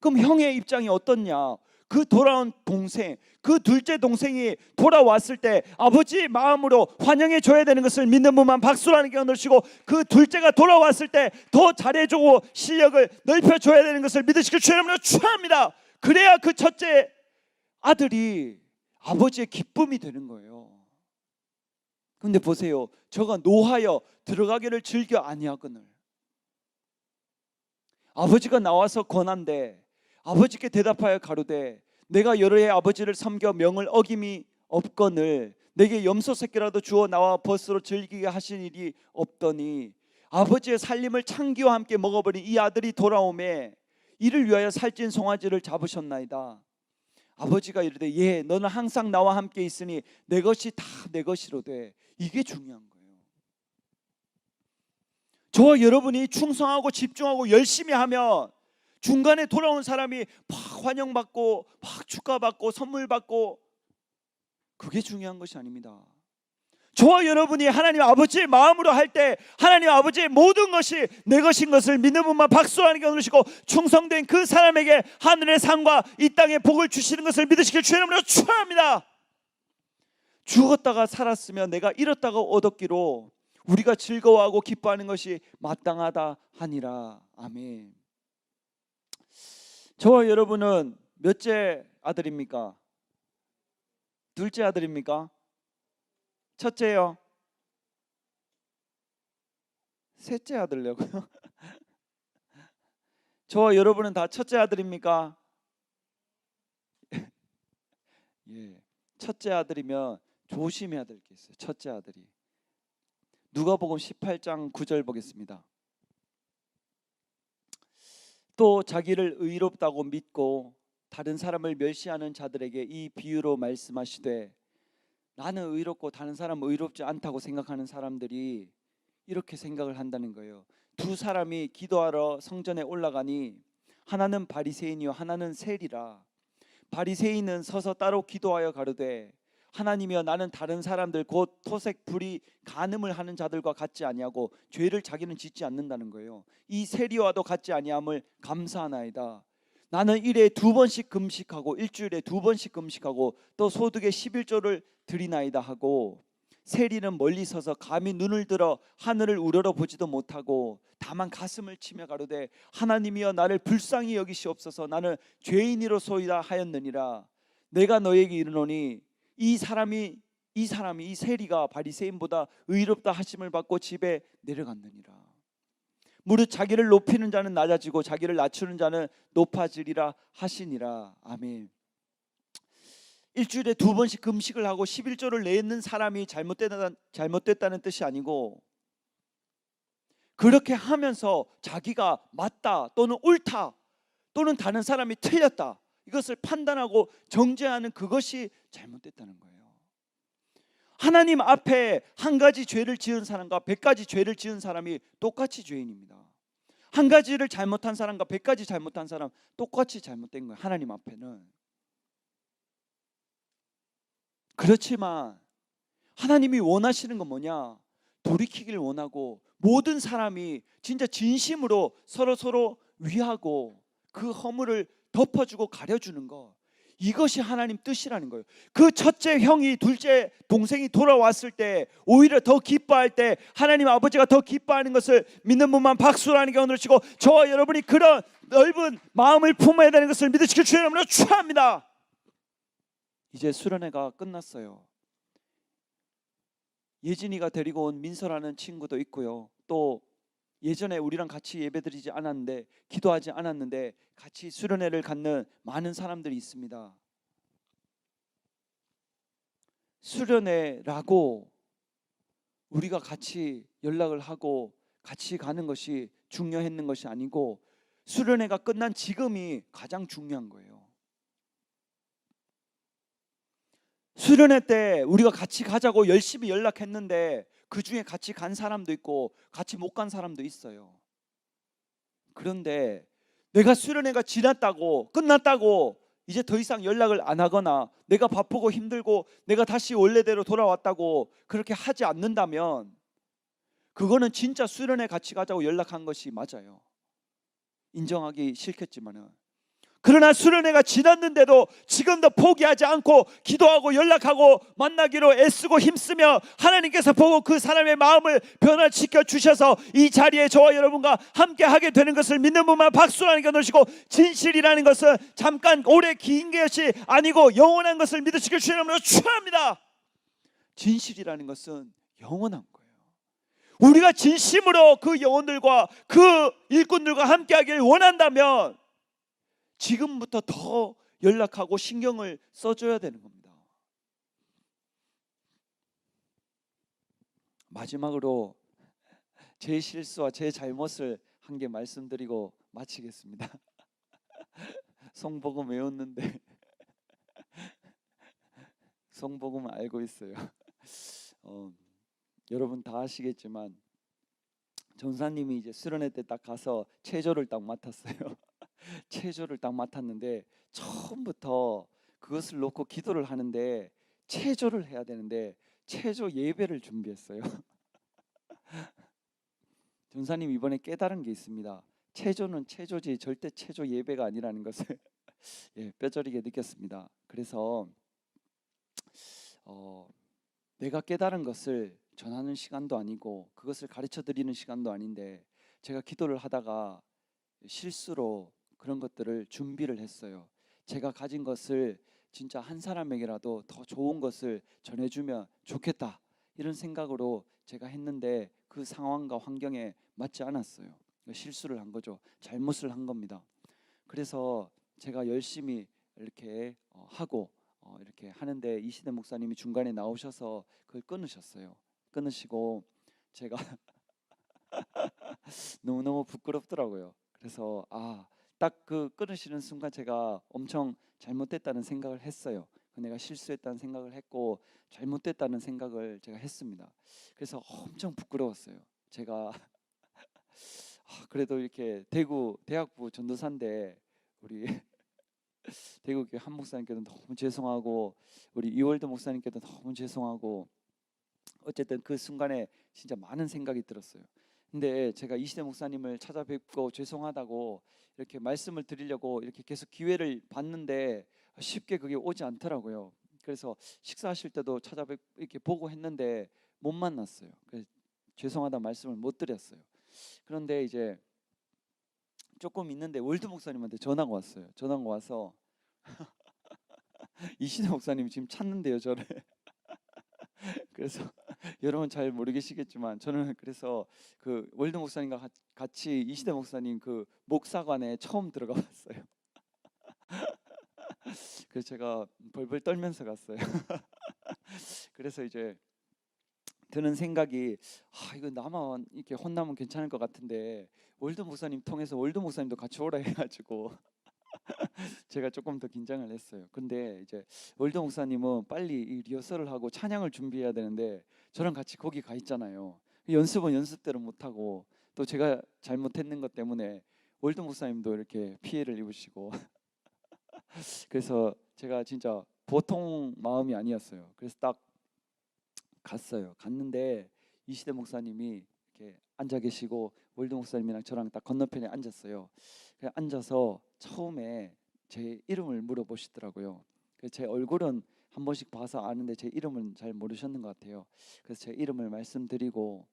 S1: 그럼 형의 입장이 어떻냐? 그 돌아온 동생, 그 둘째 동생이 돌아왔을 때 아버지 마음으로 환영해 줘야 되는 것을 믿는 분만 박수로 하는 게 넣으시고, 그 둘째가 돌아왔을 때 더 잘해주고 실력을 넓혀줘야 되는 것을 믿으시길 주의 이름으로 축원합니다. 그래야 그 첫째 아들이 아버지의 기쁨이 되는 거예요. 그런데 보세요, 저가 노하여 들어가기를 즐겨 아니하거늘. 아버지가 나와서 권한대 아버지께 대답하여 가로되 내가 여러 해 아버지를 섬겨 명을 어김이 없거늘 내게 염소 새끼라도 주어 나와 벗으로 즐기게 하신 일이 없더니 아버지의 살림을 창기와 함께 먹어버린 이 아들이 돌아오매 이를 위하여 살찐 송아지를 잡으셨나이다. 아버지가 이르되 예 너는 항상 나와 함께 있으니 내 것이 다 내 것이로되. 이게 중요한 거예요. 저와 여러분이 충성하고 집중하고 열심히 하면 중간에 돌아온 사람이 막 환영받고 막 축하받고 선물 받고, 그게 중요한 것이 아닙니다. 저와 여러분이 하나님 아버지의 마음으로 할 때 하나님 아버지의 모든 것이 내 것인 것을 믿는 분만 박수로 하는 게 누르시고, 충성된 그 사람에게 하늘의 상과 이 땅의 복을 주시는 것을 믿으시길 주의 이름으로 축원합니다. 죽었다가 살았으면 내가 잃었다가 얻었기로 우리가 즐거워하고 기뻐하는 것이 마땅하다 하니라. 아멘. 저와 여러분은 몇째 아들입니까? 둘째 아들입니까? 첫째요? 셋째 아들려고요? 저와 여러분은 다 첫째 아들입니까? 예, 첫째 아들이면 조심해야 될 게 있어요. 첫째 아들이. 누가복음 18장 9절 보겠습니다. 또 자기를 의롭다고 믿고 다른 사람을 멸시하는 자들에게 이 비유로 말씀하시되, 나는 의롭고 다른 사람은 의롭지 않다고 생각하는 사람들이 이렇게 생각을 한다는 거예요. 두 사람이 기도하러 성전에 올라가니 하나는 바리새인이요 하나는 세리라. 바리새인은 서서 따로 기도하여 가로되 하나님이여 나는 다른 사람들 곧 토색 불의 간음을 하는 자들과 같지 아니하고 죄를 자기는 짓지 않는다는 거예요. 이 세리와도 같지 아니함을 감사하나이다. 나는 일에 2번씩 금식하고 일주일에 2번씩 금식하고 또 소득의 11조를 드리나이다 하고, 세리는 멀리 서서 감히 눈을 들어 하늘을 우러러 보지도 못하고 다만 가슴을 치며 가로되 하나님이여 나를 불쌍히 여기시옵소서 나는 죄인이로소이다 하였느니라. 내가 너에게 이르노니 이 사람이 이 세리가 바리새인보다 의롭다 하심을 받고 집에 내려갔느니라. 무릇 자기를 높이는 자는 낮아지고 자기를 낮추는 자는 높아지리라 하시니라. 아멘. 일주일에 2번씩 금식을 하고 11조를 내는 사람이 잘못됐다는 뜻이 아니고, 그렇게 하면서 자기가 맞다 또는 옳다 또는 다른 사람이 틀렸다 이것을 판단하고 정죄하는 그것이 잘못됐다는 거예요. 하나님 앞에 한 가지 죄를 지은 사람과 100가지 죄를 지은 사람이 똑같이 죄인입니다. 한 가지를 잘못한 사람과 100가지 잘못한 사람 똑같이 잘못된 거예요. 하나님 앞에는. 그렇지만 하나님이 원하시는 건 뭐냐? 돌이키길 원하고 모든 사람이 진짜 진심으로 서로 위하고 그 허물을 덮어주고 가려주는 거, 이것이 하나님 뜻이라는 거예요. 그 첫째 형이 둘째 동생이 돌아왔을 때 오히려 더 기뻐할 때 하나님 아버지가 더 기뻐하는 것을 믿는 분만 박수라는 경우를 치고, 저와 여러분이 그런 넓은 마음을 품어야 되는 것을 믿으시길 주의 이름으로 축원합니다. 이제 수련회가 끝났어요. 예진이가 데리고 온 민서라는 친구도 있고요. 또 예전에 우리랑 같이 예배드리지 않았는데, 기도하지 않았는데 같이 수련회를 갖는 많은 사람들이 있습니다. 수련회라고 우리가 같이 연락을 하고 같이 가는 것이 중요했는 것이 아니고, 수련회가 끝난 지금이 가장 중요한 거예요. 수련회 때 우리가 같이 가자고 열심히 연락했는데 그 중에 같이 간 사람도 있고 같이 못 간 사람도 있어요. 그런데 내가 수련회가 지났다고, 끝났다고 이제 더 이상 연락을 안 하거나 내가 바쁘고 힘들고 내가 다시 원래대로 돌아왔다고 그렇게 하지 않는다면 그거는 진짜 수련회 같이 가자고 연락한 것이 맞아요. 인정하기 싫겠지만은. 그러나 수련회가 지났는데도 지금도 포기하지 않고 기도하고 연락하고 만나기로 애쓰고 힘쓰며 하나님께서 보고 그 사람의 마음을 변화시켜 주셔서 이 자리에 저와 여러분과 함께 하게 되는 것을 믿는 분만 박수라는 게 넣으시고, 진실이라는 것은 잠깐 오래 긴 것이 아니고 영원한 것을 믿으시길 주의 이름으로 축원합니다. 진실이라는 것은 영원한 거예요. 우리가 진심으로 그 영혼들과 그 일꾼들과 함께 하길 원한다면 지금부터 더 연락하고 신경을 써줘야 되는 겁니다. 마지막으로 제 실수와 제 잘못을 한 개 말씀드리고 마치겠습니다. 성복음 외웠는데 성복음 알고 있어요. 여러분 다 아시겠지만 전사님이 이제 수련회 때 딱 가서 체조를 딱 맡았어요. 체조를 딱 맡았는데 처음부터 그것을 놓고 기도를 하는데 체조를 해야 되는데 체조 예배를 준비했어요. 전사님 이번에 깨달은 게 있습니다. 체조는 체조지 절대 체조 예배가 아니라는 것을 뼈저리게 느꼈습니다. 그래서 내가 깨달은 것을 전하는 시간도 아니고 그것을 가르쳐 드리는 시간도 아닌데, 제가 기도를 하다가 실수로 그런 것들을 준비를 했어요. 제가 가진 것을 진짜 한 사람에게라도 더 좋은 것을 전해주면 좋겠다, 이런 생각으로 제가 했는데 그 상황과 환경에 맞지 않았어요. 실수를 한 거죠. 잘못을 한 겁니다. 그래서 제가 열심히 이렇게 하고 이렇게 하는데 이시대 목사님이 중간에 나오셔서 그걸 끊으셨어요. 끊으시고 제가 너무너무 부끄럽더라고요. 그래서 딱 그 끊으시는 순간 제가 엄청 잘못됐다는 생각을 했어요. 내가 실수했다는 생각을 했고 잘못됐다는 생각을 제가 했습니다. 그래서 엄청 부끄러웠어요. 제가 그래도 이렇게 대구 대학부 전도사인데 우리 대구교회 한 목사님께도 너무 죄송하고 우리 이월드 목사님께도 너무 죄송하고, 어쨌든 그 순간에 진짜 많은 생각이 들었어요. 근데 제가 이시대 목사님을 찾아뵙고 죄송하다고 이렇게 말씀을 드리려고 이렇게 계속 기회를 봤는데 쉽게 그게 오지 않더라고요. 그래서 식사하실 때도 이렇게 보고 했는데 못 만났어요. 그래서 죄송하다 말씀을 못 드렸어요. 그런데 이제 조금 있는데 월드 목사님한테 전화가 왔어요. 전화가 와서 이시대 목사님이 지금 찾는데요, 저를. 그래서 여러분 잘 모르시겠지만 저는 그래서 그 월드 목사님과 같이 이시대 목사님 그 목사관에 처음 들어가 봤어요. 그래서 제가 벌벌 떨면서 갔어요. 그래서 이제 드는 생각이 이거 나만 이렇게 혼나면 괜찮을 것 같은데 월드 목사님 통해서 월드 목사님도 같이 오라 해가지고 제가 조금 더 긴장을 했어요. 근데 이제 월드 목사님은 빨리 이 리허설을 하고 찬양을 준비해야 되는데 저랑 같이 거기 가 있잖아요. 연습은 연습대로 못하고 또 제가 잘못했는 것 때문에 월드 목사님도 이렇게 피해를 입으시고 그래서 제가 진짜 보통 마음이 아니었어요. 그래서 딱 갔어요. 갔는데 이시대 목사님이 이렇게 앉아 계시고 월드 목사님이랑 저랑 딱 건너편에 앉았어요. 앉아서 처음에 제 이름을 물어보시더라고요. 그래서 제 얼굴은 한 번씩 봐서 아는데 제 이름은 잘 모르셨는 것 같아요. 그래서 제 이름을 말씀드리고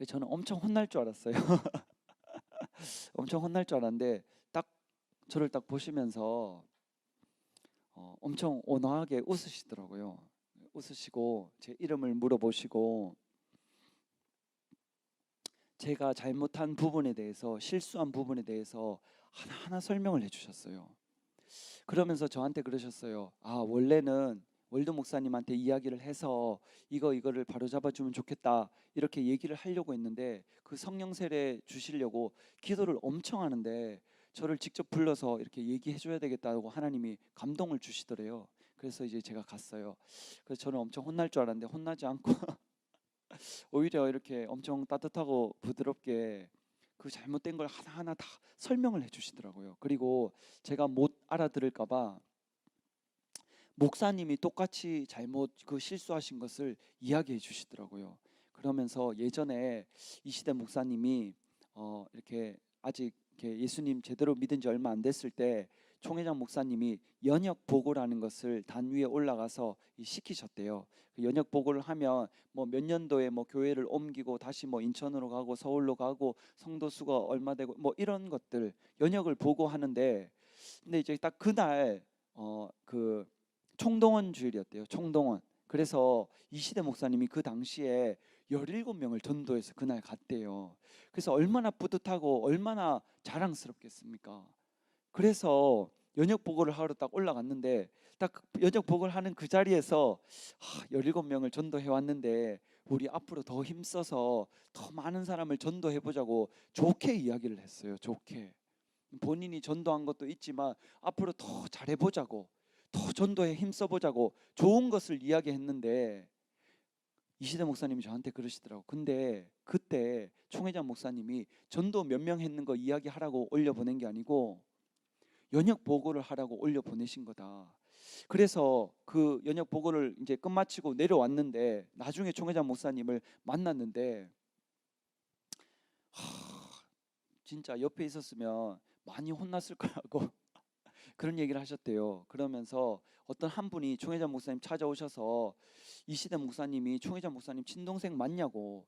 S1: 저는 엄청 혼날 줄 알았어요. 엄청 혼날 줄 알았는데 딱 저를 딱 보시면서 엄청 온화하게 웃으시더라고요. 웃으시고 제 이름을 물어보시고 제가 잘못한 부분에 대해서, 실수한 부분에 대해서 하나하나 설명을 해주셨어요. 그러면서 저한테 그러셨어요. 아, 원래는 월드 목사님한테 이야기를 해서 이거를 바로잡아 주면 좋겠다 이렇게 얘기를 하려고 했는데 그 성령 세례 주시려고 기도를 엄청 하는데 저를 직접 불러서 이렇게 얘기해 줘야 되겠다고 하나님이 감동을 주시더래요. 그래서 이제 제가 갔어요. 그래서 저는 엄청 혼날 줄 알았는데 혼나지 않고 오히려 이렇게 엄청 따뜻하고 부드럽게 그 잘못된 걸 하나하나 다 설명을 해주시더라고요. 그리고 제가 못 알아들을까 봐 목사님이 똑같이 잘못 그 실수하신 것을 이야기해 주시더라고요. 그러면서 예전에 이시대 목사님이 이렇게 아직 이렇게 예수님 제대로 믿은 지 얼마 안 됐을 때 총회장 목사님이 연역 보고라는 것을 단 위에 올라가서 시키셨대요. 그 연역 보고를 하면 뭐 몇 년도에 뭐 교회를 옮기고 다시 뭐 인천으로 가고 서울로 가고 성도 수가 얼마 되고 뭐 이런 것들 연역을 보고하는데 근데 이제 딱 그날 그 총동원 주일이었대요. 총동원. 그래서 이시대 목사님이 그 당시에 17명을 전도해서 그날 갔대요. 그래서 얼마나 뿌듯하고 얼마나 자랑스럽겠습니까? 그래서 연역 보고를 하러 딱 올라갔는데 딱 연역 보고를 하는 그 자리에서 17명을 전도해 왔는데 우리 앞으로 더 힘써서 더 많은 사람을 전도해 보자고 좋게 이야기를 했어요. 좋게. 본인이 전도한 것도 있지만 앞으로 더 잘해 보자고, 더 전도에 힘써 보자고 좋은 것을 이야기했는데 이시대 목사님이 저한테 그러시더라고. 근데 그때 총회장 목사님이 전도 몇 명 했는 거 이야기하라고 올려보낸 게 아니고 연역 보고를 하라고 올려보내신 거다. 그래서 그 연역 보고를 이제 끝마치고 내려왔는데 나중에 총회장 목사님을 만났는데 진짜 옆에 있었으면 많이 혼났을 거라고 그런 얘기를 하셨대요. 그러면서 어떤 한 분이 총회장 목사님 찾아오셔서 이시대 목사님이 총회장 목사님 친동생 맞냐고,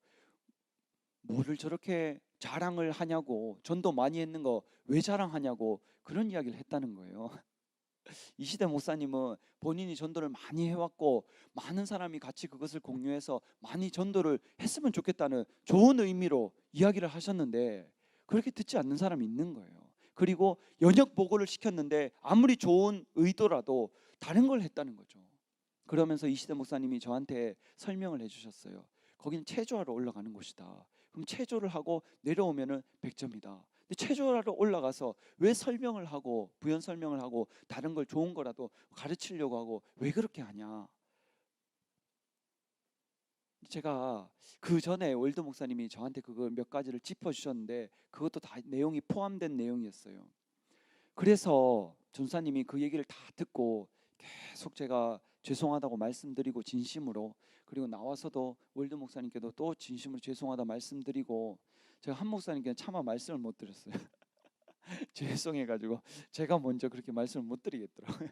S1: 뭐를 저렇게 자랑을 하냐고, 전도 많이 했는 거 왜 자랑하냐고 그런 이야기를 했다는 거예요. 이시대 목사님은 본인이 전도를 많이 해왔고 많은 사람이 같이 그것을 공유해서 많이 전도를 했으면 좋겠다는 좋은 의미로 이야기를 하셨는데 그렇게 듣지 않는 사람이 있는 거예요. 그리고 연역 보고를 시켰는데 아무리 좋은 의도라도 다른 걸 했다는 거죠. 그러면서 이시대 목사님이 저한테 설명을 해주셨어요. 거기는 체조하러 올라가는 곳이다. 그럼 체조를 하고 내려오면은 100점이다. 근데 체조하러 올라가서 왜 설명을 하고 부연 설명을 하고 다른 걸 좋은 거라도 가르치려고 하고 왜 그렇게 하냐? 제가 그 전에 월드 목사님이 저한테 그걸 몇 가지를 짚어주셨는데 그것도 다 내용이 포함된 내용이었어요. 그래서 전사님이 그 얘기를 다 듣고 계속 제가 죄송하다고 말씀드리고 진심으로, 그리고 나와서도 월드 목사님께도 또 진심으로 죄송하다 말씀드리고 제가 한 목사님께 차마 말씀을 못 드렸어요. 죄송해가지고 제가 먼저 그렇게 말씀을 못 드리겠더라고요.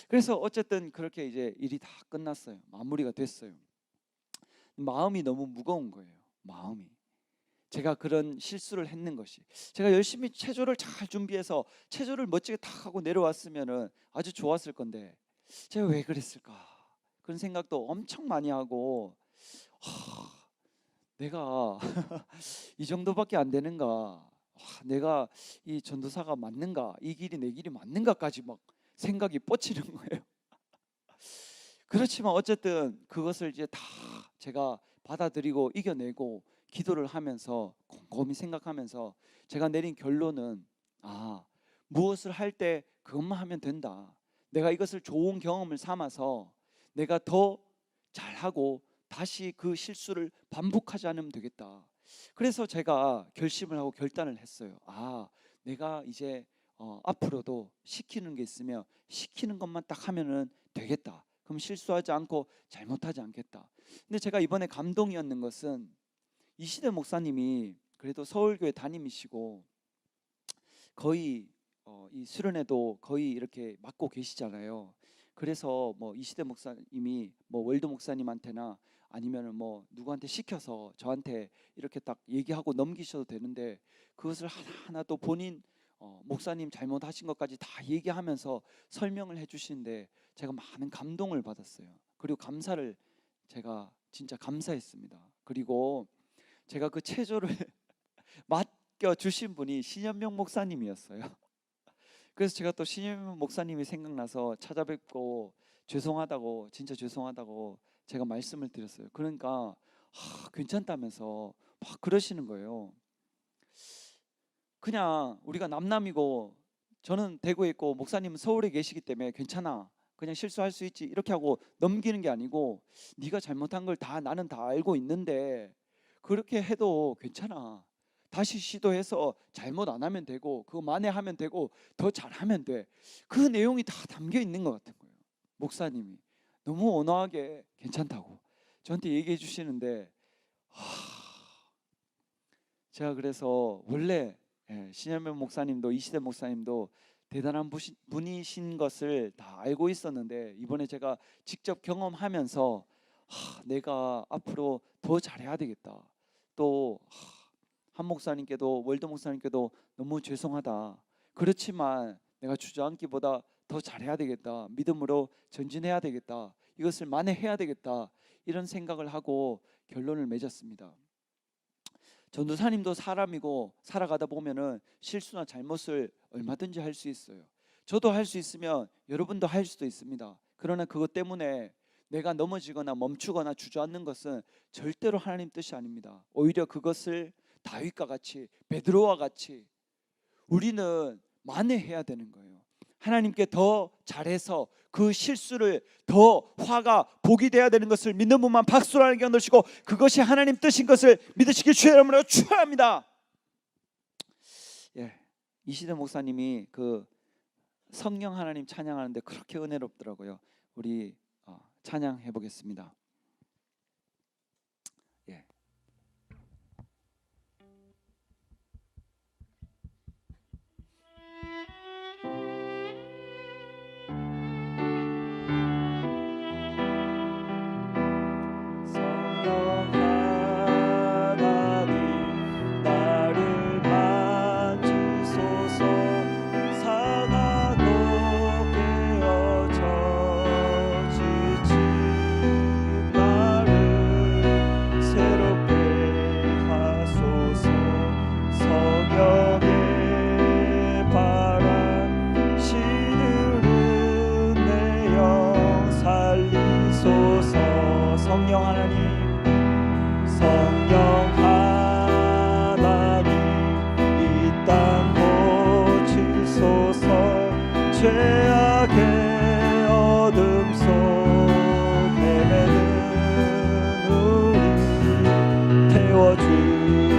S1: 그래서 어쨌든 그렇게 이제 일이 다 끝났어요. 마무리가 됐어요. 마음이 너무 무거운 거예요. 마음이. 제가 그런 실수를 했는 것이, 제가 열심히 체조를 잘 준비해서 체조를 멋지게 탁 하고 내려왔으면은 아주 좋았을 건데 제가 왜 그랬을까 그런 생각도 엄청 많이 하고 내가 이 정도밖에 안 되는가, 내가 이 전도사가 맞는가, 이 길이 내 길이 맞는가까지 막 생각이 뻗치는 거예요. 그렇지만 어쨌든 그것을 이제 다 제가 받아들이고 이겨내고 기도를 하면서 곰곰이 생각하면서 제가 내린 결론은 무엇을 할 때 그것만 하면 된다. 내가 이것을 좋은 경험을 삼아서 내가 더 잘하고 다시 그 실수를 반복하지 않으면 되겠다. 그래서 제가 결심을 하고 결단을 했어요. 내가 이제 앞으로도 시키는 게 있으면 시키는 것만 딱 하면은 되겠다. 그럼 실수하지 않고 잘못하지 않겠다. 근데 제가 이번에 감동이었는 것은 이시대 목사님이 그래도 서울교회 담임이시고 거의 이 수련회도 거의 이렇게 맡고 계시잖아요. 그래서 뭐 이시대 목사님이 뭐 월드 목사님한테나 아니면은 뭐 누구한테 시켜서 저한테 이렇게 딱 얘기하고 넘기셔도 되는데 그것을 하나하나 또 본인 목사님 잘못하신 것까지 다 얘기하면서 설명을 해주시는데 제가 많은 감동을 받았어요. 그리고 감사를 제가 진짜 감사했습니다. 그리고 제가 그 체조를 맡겨 주신 분이 신현명 목사님이었어요. 그래서 제가 또 신현명 목사님이 생각나서 찾아뵙고 죄송하다고, 진짜 죄송하다고 제가 말씀을 드렸어요. 그러니까 괜찮다면서 막 그러시는 거예요. 그냥 우리가 남남이고 저는 대구에 있고 목사님은 서울에 계시기 때문에 괜찮아, 그냥 실수할 수 있지, 이렇게 하고 넘기는 게 아니고 네가 잘못한 걸 다 나는 다 알고 있는데 그렇게 해도 괜찮아, 다시 시도해서 잘못 안 하면 되고 그거 만회하면 되고 더 잘하면 돼. 그 내용이 다 담겨 있는 것 같은 거예요. 목사님이 너무 온화하게 괜찮다고 저한테 얘기해 주시는데 제가 그래서 원래 신현명 목사님도 이시대 목사님도 대단한 분이신 것을 다 알고 있었는데 이번에 제가 직접 경험하면서 내가 앞으로 더 잘해야 되겠다. 또 한 목사님께도 월드 목사님께도 너무 죄송하다. 그렇지만 내가 주저앉기보다 더 잘해야 되겠다. 믿음으로 전진해야 되겠다. 이것을 만회해야 되겠다. 이런 생각을 하고 결론을 맺었습니다. 전도사님도 사람이고 살아가다 보면은 실수나 잘못을 얼마든지 할 수 있어요. 저도 할 수 있으면 여러분도 할 수도 있습니다. 그러나 그것 때문에 내가 넘어지거나 멈추거나 주저앉는 것은 절대로 하나님 뜻이 아닙니다. 오히려 그것을 다윗과 같이 베드로와 같이 우리는 만회해야 되는 거예요. 하나님께 더 잘해서 그 실수를 더 화가 복이 되어야 되는 것을 믿는 분만 박수로 하나님께 얻으시고 그것이 하나님 뜻인 것을 믿으시길 주의 이름으로 축원합니다. 이시대 목사님이 그 성령 하나님 찬양하는데 그렇게 은혜롭더라고요. 우리 찬양해 보겠습니다.
S2: 죄악의 어둠 속 헤매는 우리 태워주소서.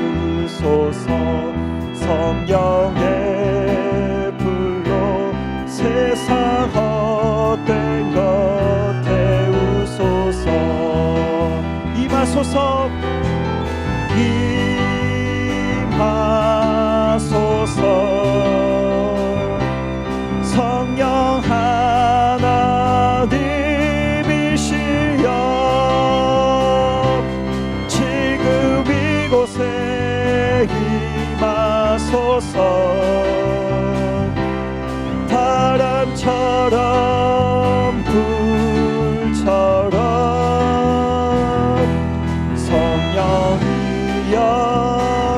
S2: 성령의 불로 세상 헛된 것 태우소서. 임하소서 임하소서. 성령 하나님이시여 지금 이곳에 임하소서. 바람처럼 불처럼 성령이여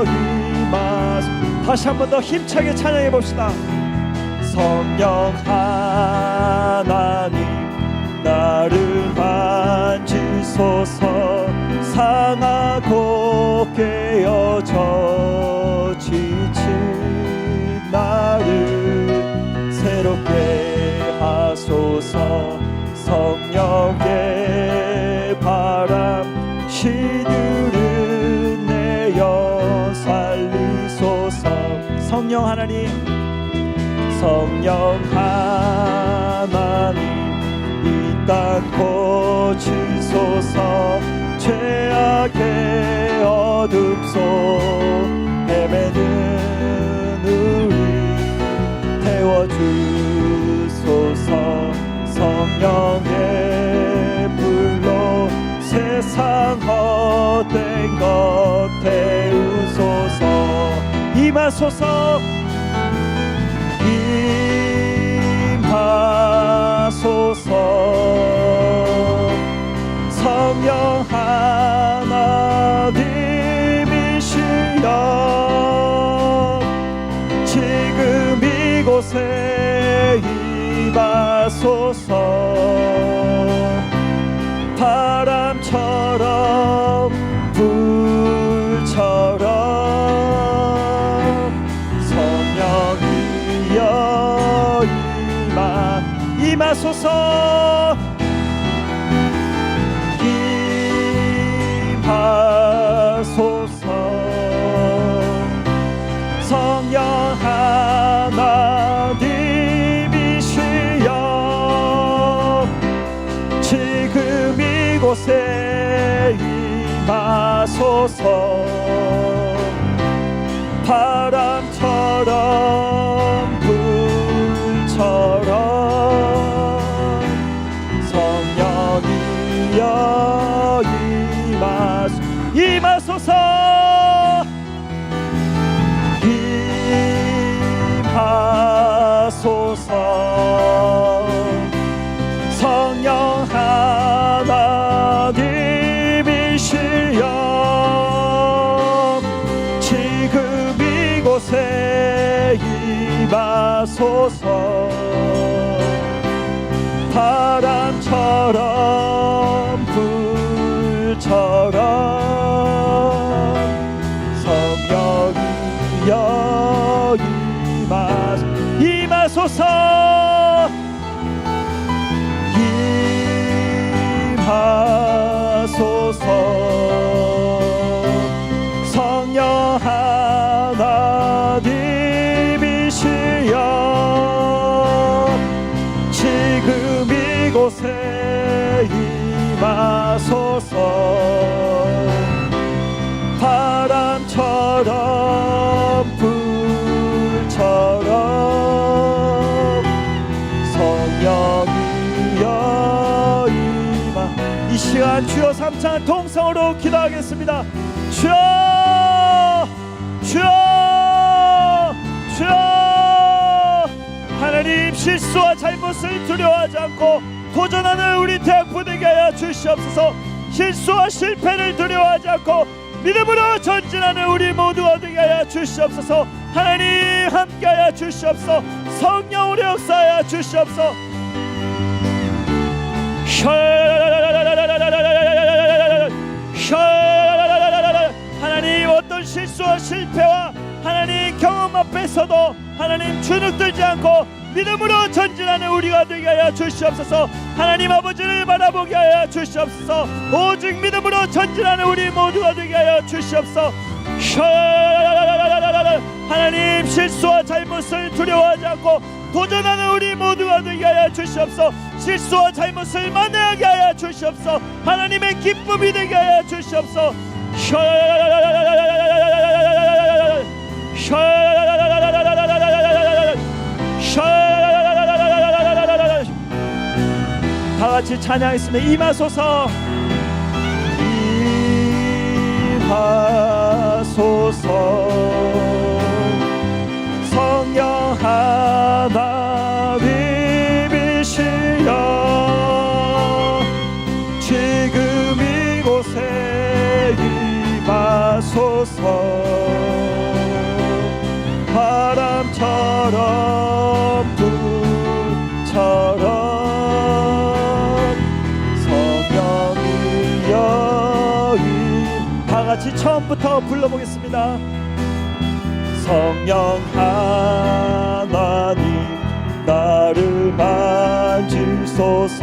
S2: 임하소서. 다시 한 번 더 힘차게 찬양해 봅시다. 성령 하나님 나를 만지소서. 상하고 깨어져 지친 나를 새롭게 하소서. 성령의 바람 신유를 내어 살리소서. 성령 하나님 성령 하나님 이 땅 고치소서. 죄악의 어둠 속 헤매는 우리 임하소서 임하소서 성령 하나님이시여 지금 이곳에 임하소서 바람처럼 불처럼 성령이여 임하소서 임하소서 성령 하나님이시여 지금 이곳에 임하소서 바람처럼 불처럼 성령이여 임하소서 임하소서 성령 하나님이시여 지금 이곳에 임하소서 바람처럼 불처럼 성령이여 임하소서 임하소서 성령 하나님이시여 지금 이곳에 임하소서 바람처럼 불처럼 성령이여 이 시간 주여 삼창 통성으로 기도하겠습니다. 주여 주여 주여 하나님 실수와 잘못을 두려워하지 않고 도전하는 우리 대학부 되게 하여 주시옵소서. 실수와 실패를 두려워하지 않고 믿음으로 전진하는 우리 모두가 되게 하여 주시옵소서. 하나님 함께 하여 주시옵소서. 성령으로 역사하여 주시옵소서. 하나님 어떤 실수와 실패와 하나님 경험 앞에서도 하나님 주눅들지 않고 믿음으로 전진하는 우리가 되게 하여 주시옵소서. 하나님 아버지를 바라보게 하여 주시옵소서. 오직 믿음으로 전진하는 우리 모두가 되게 하여 주시옵소서. 하나님 실수와 잘못을 두려워하지 않고 도전하는 우리 모두가 되게 하여 주시옵소서. 실수와 잘못을 만회하게 하여 주시옵소서. 하나님의 기쁨이 되게 하여 주시옵소서. 다같이 찬양했으면 임하소서 임하소서 성령 하나님이시여 지금 이곳에 임하소서 바람처럼 불처럼 다같이 처음부터 불러보겠습니다. 성령 하나님 나를 만지소서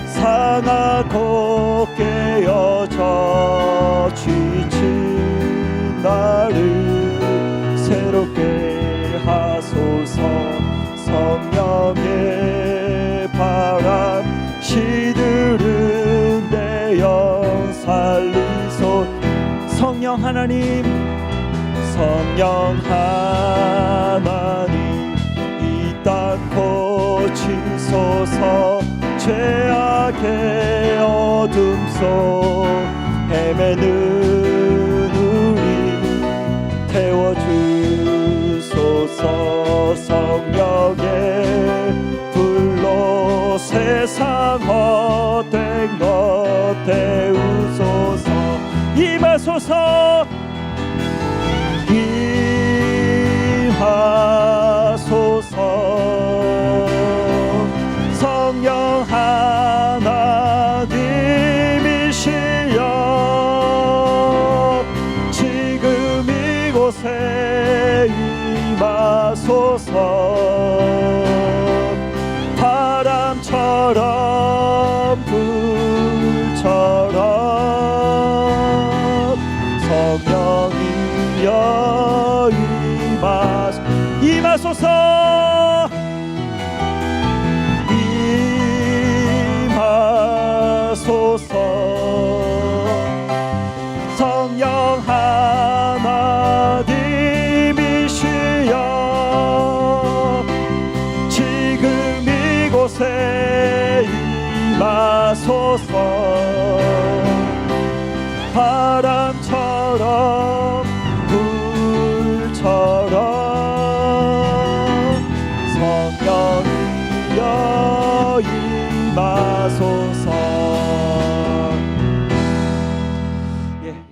S2: 상하고 깨어져 지친 나를 새롭게 하소서. 성령의 바람 시들은 내 영 살리소. 성령 하나님 성령 하나님 이 땅 고치소서. 죄악의 어둠 속 헤매는 우리 태워주 세상 헛된 것 태우소서. 임하소서 임하소서. 성령 하나님이시여 지금 이곳에 임하소서. 바람처럼 불처럼 성령이여 임하소서. 임하소서. 성령 하나님이시여 지금 이곳에 임하소서. 바람처럼 불처럼 성령이여 임하소서.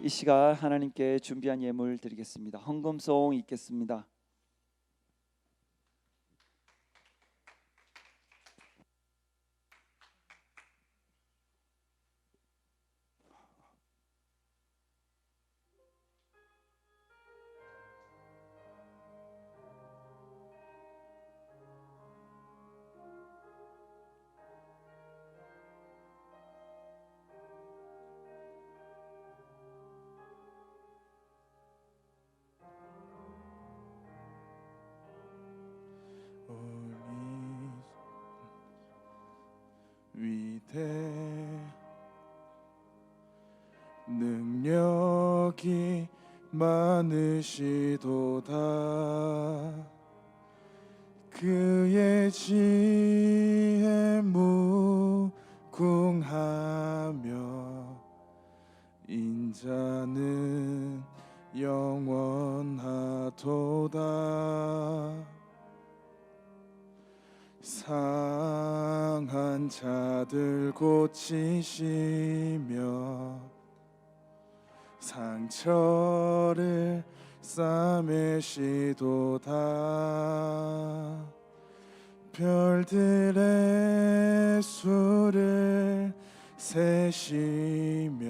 S2: 이 시간 하나님께 준비한 예물 드리겠습니다. 헌금송 읽겠습니다.
S3: 능력이 많으시도다. 그의 지혜 무궁하며 인자는 영원하도다. 상한 자들 고치시며 상처를 싸매시도다. 별들의 수를 세시며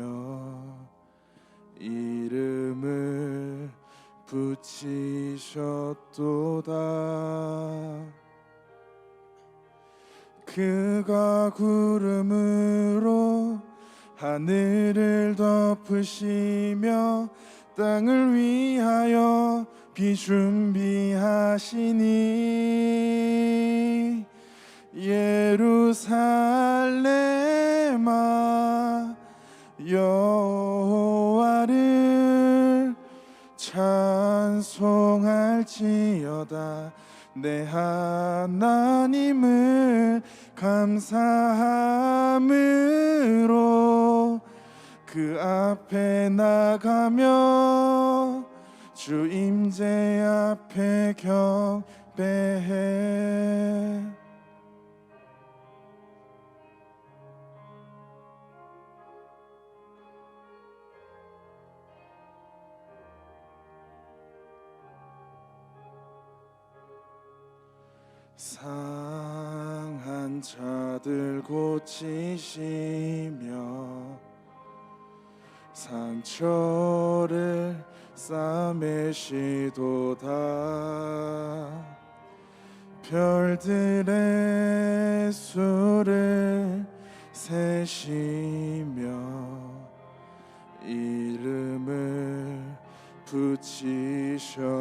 S3: 이름을 붙이셨도다. 그가 구름으로 하늘을 덮으시며 땅을 위하여 비 준비하시니 예루살렘아 여호와를 찬송할지어다. 내 하나님을 감사함으로 그 앞에 나가며 주 임재 앞에 경배해. 상한 자들 고치시며 상처를 싸매시도다. 별들의 수를 세시며 이름을 붙이셨도다.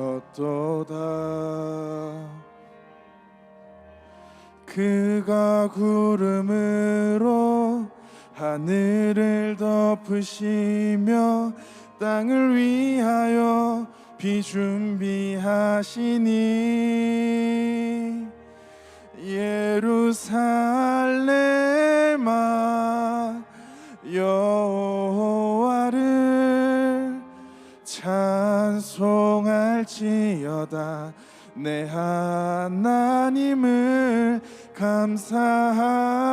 S3: 그가 구름으로 하늘을 덮으시며 땅을 위하여 비 준비하시니 예루살렘아 여호와를 찬송할지어다. 내 하나님을 감사함으로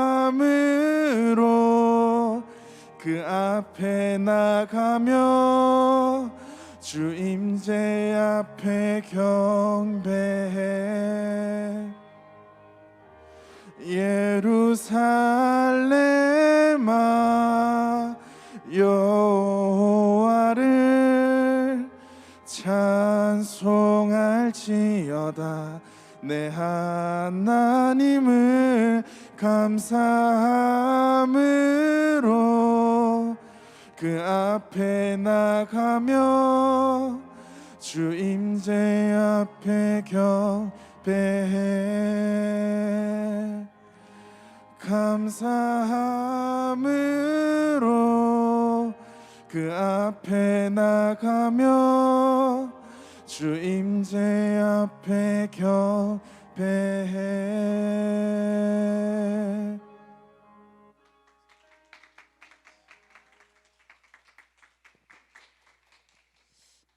S3: 그 앞에 나가며 주 임재 앞에 경배해. 예루살렘아 여호와를 찬송할지어다. 내 하나님을 감사함으로 그 앞에 나가며 주 임재 앞에 경배해. 감사함으로 그 앞에 나가며 주 임재 앞에 경배해.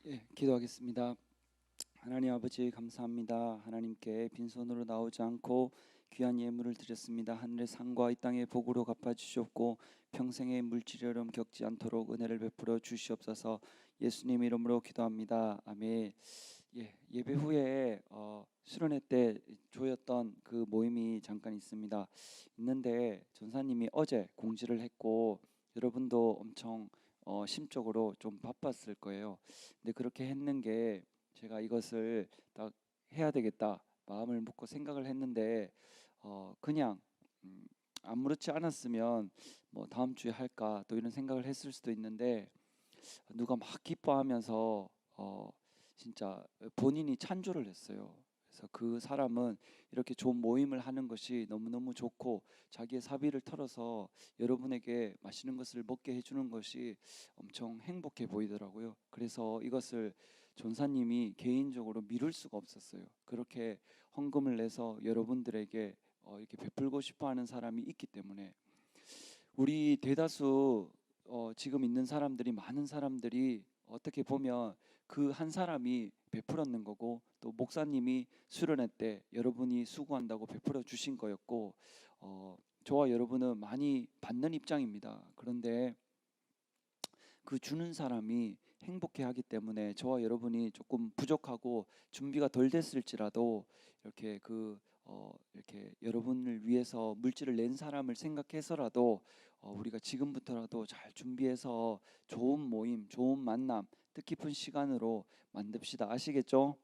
S1: 예, 기도하겠습니다. 하나님 아버지 감사합니다. 하나님께 빈손으로 나오지 않고 귀한 예물을 드렸습니다. 하늘의 상과 이 땅의 복으로 갚아주시옵고 평생의 물질의 어려움 겪지 않도록 은혜를 베풀어 주시옵소서. 예수님 이름으로 기도합니다. 아멘. 예배 후에 수련회 때 조였던 그 모임이 잠깐 있는데 전사님이 어제 공지를 했고 여러분도 엄청 심적으로 좀 바빴을 거예요. 근데 그렇게 했는 게 제가 이것을 딱 해야 되겠다 마음을 먹고 생각을 했는데 그냥 아무렇지 않았으면 뭐 다음 주에 할까 또 이런 생각을 했을 수도 있는데 누가 막 기뻐하면서 진짜 본인이 찬조를 했어요. 그래서 그 사람은 이렇게 좋은 모임을 하는 것이 너무너무 좋고 자기의 사비를 털어서 여러분에게 맛있는 것을 먹게 해주는 것이 엄청 행복해 보이더라고요. 그래서 이것을 전사님이 개인적으로 미룰 수가 없었어요. 그렇게 헌금을 내서 여러분들에게 이렇게 베풀고 싶어하는 사람이 있기 때문에 우리 대다수 지금 있는 사람들이 많은 사람들이 어떻게 보면 그 한 사람이 베풀었는 거고 또 목사님이 수련회 때 여러분이 수고한다고 베풀어 주신 거였고 저와 여러분은 많이 받는 입장입니다. 그런데 그 주는 사람이 행복해하기 때문에 저와 여러분이 조금 부족하고 준비가 덜 됐을지라도 이렇게 이렇게 여러분을 위해서 물질을 낸 사람을 생각해서라도 우리가 지금부터라도 잘 준비해서 좋은 모임, 좋은 만남, 뜻깊은 시간으로 만듭시다. 아시겠죠?